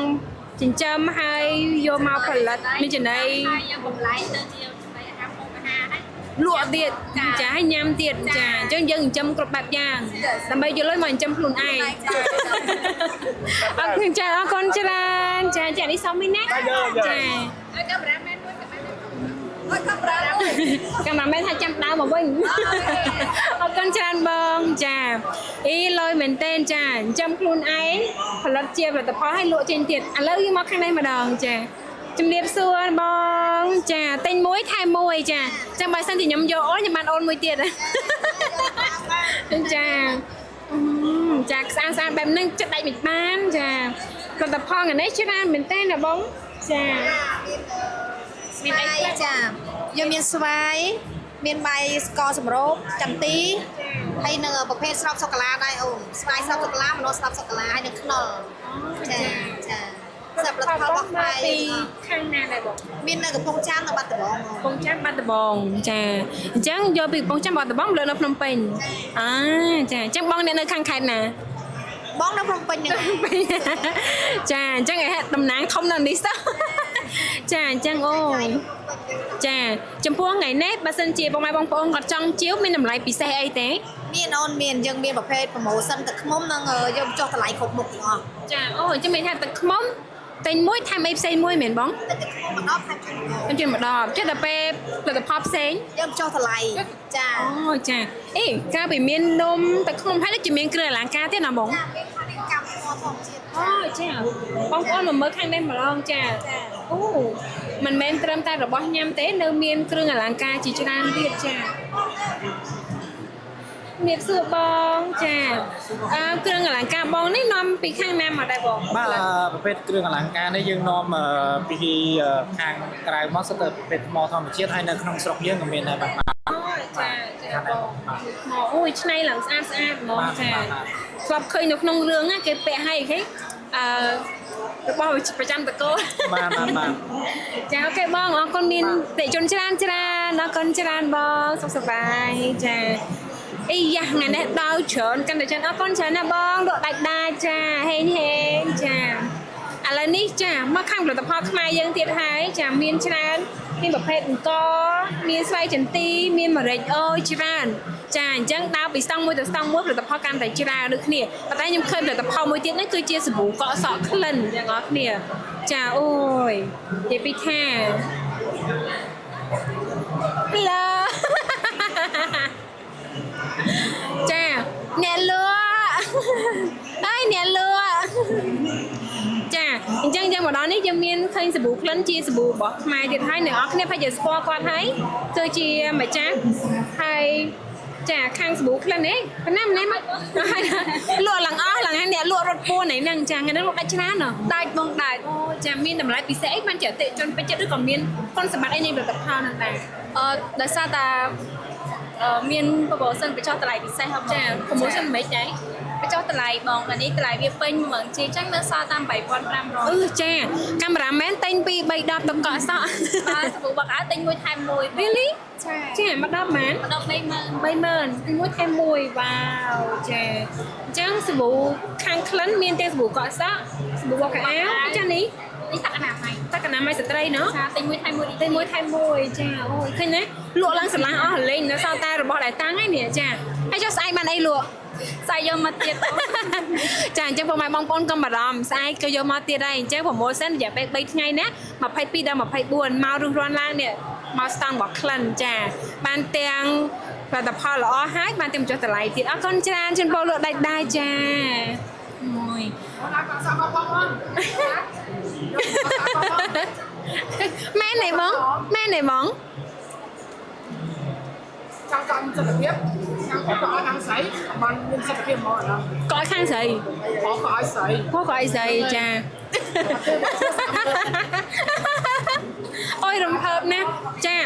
ចិញ្ចឹមហើយយកមកផលិតមានចំណីយើងបំលែងទៅជាចំណីអាហារផងអាហារហើយលក់ទៀតចាឲ្យញ៉ាំទៀតចាអញ្ចឹងយើងចិញ្ចឹមគ្រប់បែបយ៉ាងដើម្បីយកលុយមកចិញ្ចឹមខ្លួនឯងអរគុណចាអរគុណច្រើនចាចានេះសមវិញណាចាឲ្យកាមេរ៉ាមែនមួយកាមេរ៉ាមែនថាចាំដើមមកវិញអរគុណច្រើនបងចាអីលុយមែនតែនចាចិញ្ចឹមខ្លួនឯងផលិតជាផលិតផលឲ្យលក់ចេញទៀតឥឡូវយើងមកខាងនេះម្ដងចាជំរាបសួរបងចាទិញមួយថែមមួយចាចាំបើសិនជាខ្ញុំយកអូនខ្ញុំបានអូនមួយទៀតចា ចាស្អាតស្អាតបែបហ្នឹងចិត្តដៃមិនបានចាផលិតផលថ្ងៃនេះច្រើនមែនទេណាបងចាមានអីខ្លះចា យើងមានស្វាយមានបាយស្ករសម្រូបចន្ទីហើយនឹងប្រភេទស្របសូកូឡាដែរអូនស្វាយស្របសូកូឡាម្នាស់ស្របសូកូឡាហើយនឹងខ្នុរចាសម្រាប់ផលរបស់ខ្មែរពីខាងណាដែរបងមាននៅកំពង់ចាមនៅបាត់ដំបងកំពង់ចាមបាត់ដំបងចាអញ្ចឹងយកពីកំពង់ចាមបាត់ដំបងលើនៅភ្នំពេញចាអញ្ចឹងបងអ្នកនៅខាងខេត្តណាបងនៅភ្នំពេញហ្នឹងចាអញ្ចឹងឯហេតុតំណាងធំនៅនេះសោះចាអញ្ចឹងអូយចាចំពោះថ្ងៃនេះបើសិនជាបងប្អូនគាត់ចង់ជាវមានតម្លៃពិសេសអីទេមានអូនមានយើងមានប្រភេទ promotion ទឹកខ្មុំនិងយើងចុះតម្លៃគ្រប់មុខទាំងអស់ចាអូអញ្ចឹងមានថាទឹកខ្មុំទិញមួយថែមអីផ្សេងមួយមែនបងទឹកខ្មុំម្ដងថែមជិះម្ដងចេះតែពេលផលិតផលផ្សេងយើងចុះតម្លៃចាអូចាអេកាលពីមាននំទឹកខ្មុំហើយដូចជាមានគ្រឿងអលង្ការទៀតណាបងចាមានកម្មធម្មជាតិអូចាបងប្អូនមកមើលខាងនេះម្ដងចាអូមិនមែនត្រឹមតែរបស់ញ៉ាំទេនៅមានគ្រឿងអលង្ការជាច្រើនទៀតចាមានសួរបងចាគ្រឿងអលង្ការបងនេះនាំពីខាងណាមកដែរបងបាទប្រភេទគ្រឿងអលង្ការនេះយើងនាំពីខាងក្រៅមកសិតតែប្រភេទថ្មធម្មជាតិហើយនៅក្នុងស្រុកយើងក៏មានដែរបាទចាបងអូយឆ្នៃឡើងស្អាតស្អាតហ្មងចាស្លាប់ឃើញនៅក្នុងរឿងគេពាក់ឲ្យគេរបស់ប្រចាំតកូលបាទចាអូខេបងអរគុណមានតិជនច្រើនអរគុណច្រើនបងសុខសប្បាយចាអីយ៉ាថ្ងៃនេះដល់ច្រើនកាន់តែច្រើនអរគុណច្រើនណាបងលក់ដាច់ចាហេងចាឥឡូវនេះចាមកខាងផលិតផលខ្មែរយើងទៀតហើយចាមានច្រើនមានប្រភេទអង្គមានស្វាយចន្ទីមានម្រេចអូច្រើនចាអញ្ចឹងដើរពីស្តង់មួយទៅស្តង់មួយផលិតផលកាន់តែច្រើនដូចគ្នាប៉ុន្តែខ្ញុំឃើញផលិតផលមួយទៀតនេះគឺជាសាប៊ូកក់សក់ក្លិនទាំងអស់គ្នាចាអូយនិយាយពីថាឡូចាអ្នកលក់ហើយអ្នកលក់ចាអញ្ចឹងយើងមកដល់នេះយើងមានឃើញសាប៊ូក្លិនជាសាប៊ូរបស់ខ្មែរទៀតហើយអ្នកនរគ្នាប្រហែលជាស្គាល់គាត់ហើយគឺជាម្ចាស់ហើយចាខាងសាប៊ូក្លិននេះប៉ុណ្ណាម្នាក់មកលក់ឡើងអស់ឡើងហើយអ្នកលក់រត់ពួនហ្នឹងចាថ្ងៃនេះលក់ដាច់ច្រើនដាច់បងដាច់អូចាមានតម្លៃពិសេសអីបានជាអតិជនពេញចិត្តឬក៏មានគុណសម្បត្តិអីនៃផលិតផលហ្នឹងដែរដោយសារតែមាន promotion បញ្ចុះតម្លៃពិសេសហ៎ចា promotion មិនដែរបញ្ចុះតម្លៃបងកាលនេះតម្លៃវាពេញ10000ជាអញ្ចឹងនៅសល់តាម 8500ចាកាមេរ៉ាមែនទិញពី310ទឹកកក់សក់បាទសាប៊ូបកអាទិញមួយថែមមួយ Really ចាមកដល់មែនមកដល់30000ទិញមួយថែមមួយវ៉ាវចាអញ្ចឹងសាប៊ូខាងក្លិនមានទាំងសាប៊ូកក់សក់សាប៊ូបកអាវចានេះទឹកអនាម័យស្ត្រីเนาะចាទិញមួយថែមមួយទិញមួយថែមមួយចាអូយឃើញទេលក់ឡើងស្រឡះអស់លេងនៅសល់តែរបស់ដែលតាំងឯនេះចាហើយចុះស្អែកបានអីលក់ស្អែកយកមកទៀតចាអញ្ចឹងពុកម៉ែបងប្អូនកុំបារម្ភស្អែកក៏យកមកទៀតដែរអញ្ចឹង promotion រយៈពេល3ថ្ងៃណា22ដល់24មករុះរាន់ឡើងនេះមកស្តង់របស់ក្លិនចាបានទាំងផលិតផលល្អហើយបានទាំងចុះតម្លៃទៀតអរគុណច្រើនជូនបងលក់ដាច់ដែរចាមួយម៉ែណែបងចង់កម្មសុខភាពខាងស្រីបានមានសុខភាពហ្មងអត់កឲ្យខាងស្រីកឲ្យស្រីចាអូយរំភើបណាស់ចា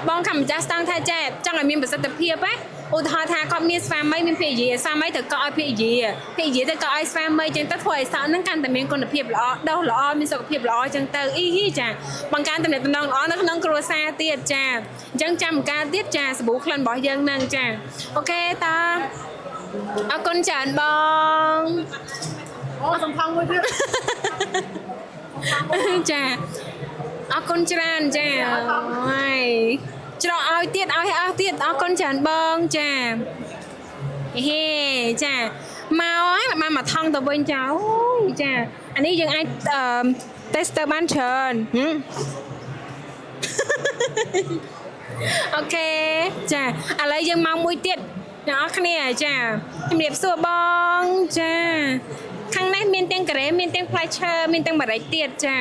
បងខាងម្ចាស់ស្តង់ថាចាចង់ឲ្យមានប្រសិទ្ធភាពណាឧទាហរណ៍ថាគាត់មានស្វាមីមានភរិយាស្វាមីទៅកក់ឲ្យភរិយាទៅកក់ឲ្យស្វាមីចឹងទៅធ្វើឲ្យសក់ហ្នឹងកាន់តែមានគុណភាពល្អដុសល្អមានសុខភាពល្អចឹងទៅអីចាបង្កើនទំនាក់ទំនងល្អនៅក្នុងគ្រួសារទៀតចាអញ្ចឹងចាំការទៀតចាសាប៊ូក្លិនរបស់យើងហ្នឹងចាអូខេតាអរគុណច្រើនបងអូសំផងមួយទៀតចាអរគុណច្រើនចាហើយច្រកឲ្យទៀតឲ្យអស់ទៀតអរគុណច្រើនបងចាហេចាមកហើយបានមកថងទៅវិញចាអូយចាអានេះយើងអាចtester បានច្រើនអូខេចាឥឡូវយើងមកមួយទៀតអ្នកនរគ្នាចាជំរាបសួរបងចាខាងនេះមានទាំងការ៉េមានទាំងផ្លែឈើមានទាំងម្រេចទៀតចា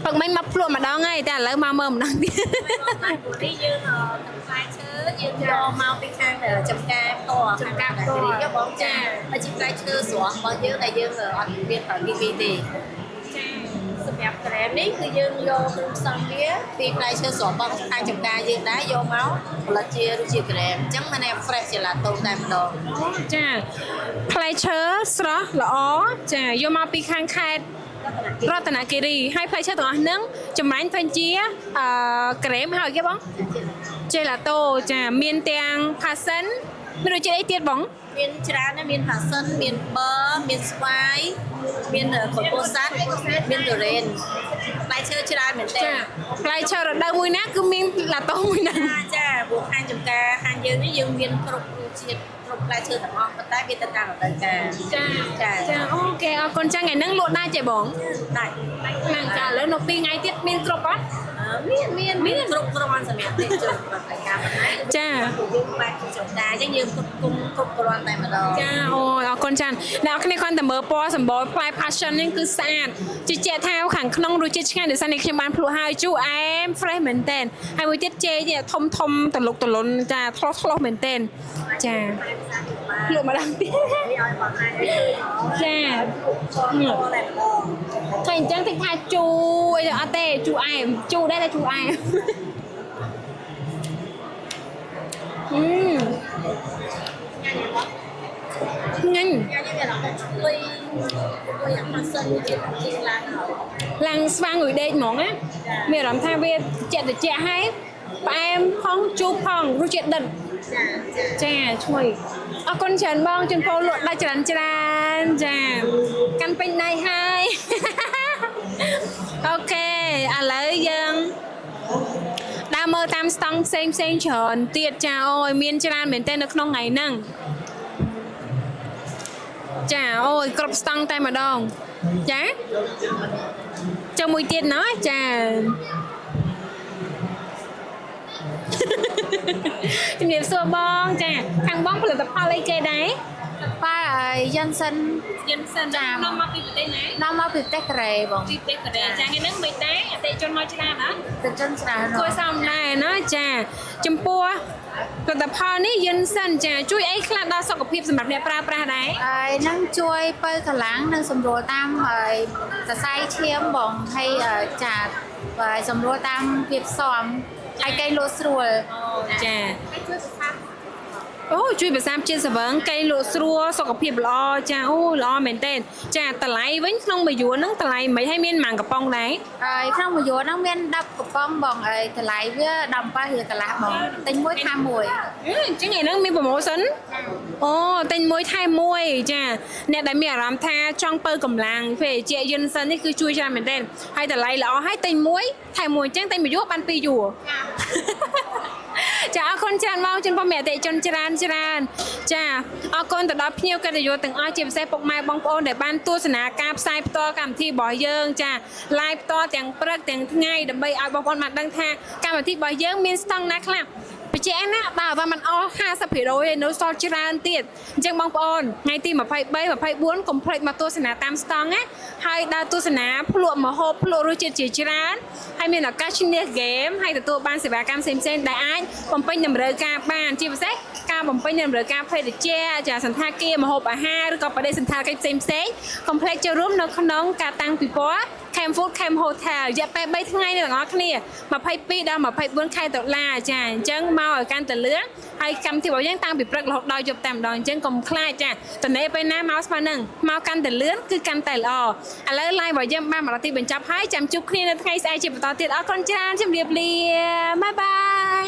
ពឹកមិញមកភ្លក់ម្ដងហើយតែឥឡូវមកមើលម្ដងទៀតនេះយើងទាំងផ្លែឈើ យើងយកមកពីខាងចំការផ្ទាល់ខាងការយកបងចាហើយជាផ្លែឈើស្រស់របស់យើងដែលយើងអត់មានប្រើគីមីទេសម្រាប់ក្រែមនេះគឺយើងយកគ្រឿងផ្សំវាពីផ្លែឈើស្រស់របស់ខាងចំការយើងដែរយកមកផលិតជារសជាតិក្រែមអញ្ចឹងមិនមែន fresh gelato តែម្ដងចាផ្លែឈើស្រស់ល្អចាយកមកពីខាងខេត្តរតនគិរីហើយផ្លែឈើទាំងអស់ហ្នឹងចម្រាញ់ធ្វើជាក្រែមហើយគេបង gelato ចាមានទាំង passion មានរសជាតិអីទៀតបងមានច្រើនណាស់មានផាសិនមានប័រមានស្វាយមានកូកូសាត់មានទុរេនផ្លែឈើច្រើនមែនទេផ្លែឈើរដូវមួយណាគឺមានឡាតូមួយណាចាពួកខាងចំការខាងយើងនេះយើងមានគ្រប់រសជាតិគ្រប់ផ្លែឈើទាំងអស់ប៉ុន្តែវាទៅតាមរដូវកាលចាអូខេអរគុណចាថ្ងៃហ្នឹងលក់ដែរចេះបងដែរខ្លាំងចាឥឡូវនៅ2ថ្ងៃទៀតមានគ្រប់អត់មានគ្រប់គ្រាន់សម្រាប់អ្នកចូលប្រតិកម្មហ្នឹងចាយើងបាច់ចំការអញ្ចឹងយើងគ្រប់គ្រាន់តែម្ដងចាអូអរគុណចាអ្នកនរគ្នាគាត់តែមើលពណ៌សម្បូរផ្លែ passion នេះគឺស្អាតជឿជាក់ថាខាងក្នុងរសជាតិឆ្ងាញ់ដោយសារនេះខ្ញុំបានភ្លក់ហើយជូរអែម fresh មែនតើហើយមួយទៀតចេកធំទលុកទលុនចាឆ្លោះមែនតើចាភ្លក់ម្ដងទៀតចាឃើញអញ្ចឹងតិចថាជូរអីអត់ទេជូរអែមជូរដែរតែជូរអែមញ៉ាំឡើងស្វាងងុយដេកហ្មងណាមានអារម្មណ៍ថាវាចិត្តត្រជាក់ហើយផ្អែមផងជូរផងរសជាតិដិតចាឈ្ងុយអរគុណច្រើនបងជូនពរលក់ដាច់ច្រើនចាកាន់ពេញដៃហើយអូខេឥឡូវយើងដើរមើលតាមស្តង់ផ្សេងច្រើនទៀតចាអូយមានច្រើនមែនទែននៅក្នុងថ្ងៃហ្នឹងចាអូយគ្រប់ស្តង់តែម្ដងចាចុះមួយទៀតណោះចាជំរាបសួរបងចាខាងបងផលិតផលអីគេដែរប៉ាយ៉ាន់សិនចានាំមកពីប្រទេសណានាំមកពីប្រទេសកូរ៉េបងពីប្រទេសកូរ៉េចាថ្ងៃហ្នឹងមិនដែរអតិជនមកច្រើនណាអតិជនច្រើនគួរសមដែរណាចាចំពោះផលិតផលនេះយិនសិនចាជួយអីខ្លះដល់សុខភាពសម្រាប់អ្នកប្រើប្រាស់ដែរហើយនឹងជួយបើកម្លាំងនិងសម្រួលតាមសរសៃឈាមបងហើយចាសម្រួលតាមភាពស៊ាំហើយកែងលក់ស្រួលចាជួយប្រសាបជាតិសវឹងកែងលក់ស្រួលសុខភាពល្អចាអូល្អមែនទែនចាតម្លៃវិញក្នុងមួយយួរហ្នឹងតម្លៃមិនហើយមានម៉ាំងកំប៉ុងដែរហើយក្នុងមួយយួរហ្នឹងមាន10កំប៉ុងបងហើយតម្លៃវា17រៀលកន្លះបងទិញមួយថែមមួយអញ្ចឹងឯហ្នឹងមានប្រូម៉ូសិនអូទិញមួយថែមមួយចាអ្នកដែលមានអារម្មណ៍ថាចង់បើកម្លាំងពេលជាយិនសិននេះគឺជួយច្រើនមែនទែនហើយតម្លៃល្អហើយទិញមួយថែមមួយអញ្ចឹងទិញមួយយួរបាន2យួរចាអរគុណច្រើនមកជូនបងមេអតិជនច្រើនចាអរគុណទៅដល់ភ្ញៀវកិត្តិយសទាំងអស់ជាពិសេសពុកម៉ែបងប្អូនដែលបានទស្សនាការផ្សាយផ្ទាល់កម្មវិធីរបស់យើងចា live ផ្ទាល់ទាំងព្រឹកទាំងថ្ងៃដើម្បីឲ្យបងប្អូនបានដឹងថាកម្មវិធីរបស់យើងមានស្តង់ណាខ្លះបញ្ជាក់ណាបើមិនអស់ 50% ឯនៅសល់ច្រើនទៀតអញ្ចឹងបងប្អូនថ្ងៃទី23 24កុំភ្លេចមកទស្សនាតាមស្តង់ណាហើយដើរទស្សនាភ្លក់ម្ហូបភ្លក់រសជាតិជាច្រើនហើយមានឱកាសឈ្នះហ្គេមហើយទទួលបានសេវាកម្មផ្សេងៗដែលអាចបំពេញតម្រូវការបានជាពិសេសការបំពេញតម្រូវការភេទជ្ជៈចាសន្តាគារម្ហូបអាហារឬក៏បដិសណ្ឋារកិច្ចផ្សេងៗកុំភ្លេចចូលរួមនៅក្នុងការតាំងពិព័រណ៍ Camp Food Camp Hotel រយៈពេល3ថ្ងៃនេះទាំងអស់គ្នា22ដល់24ខែតុលាចាអញ្ចឹងមកឲ្យកាន់តែលឿនហើយកម្មវិធីរបស់យើងតាំងពីព្រឹករហូតដល់យប់តែម្ដងអញ្ចឹងកុំខ្លាចចាតនេពេលណាមកស្មើនឹងមកកាន់តែលឿនគឺកាន់តែល្អឥឡូវ live របស់យើងបានមកដល់ទីបញ្ចប់ហើយចាំជួបគ្នានៅថ្ងៃស្អែកជាបន្តទៀតអរគុណច្រើនជម្រាបលាបាយបាយ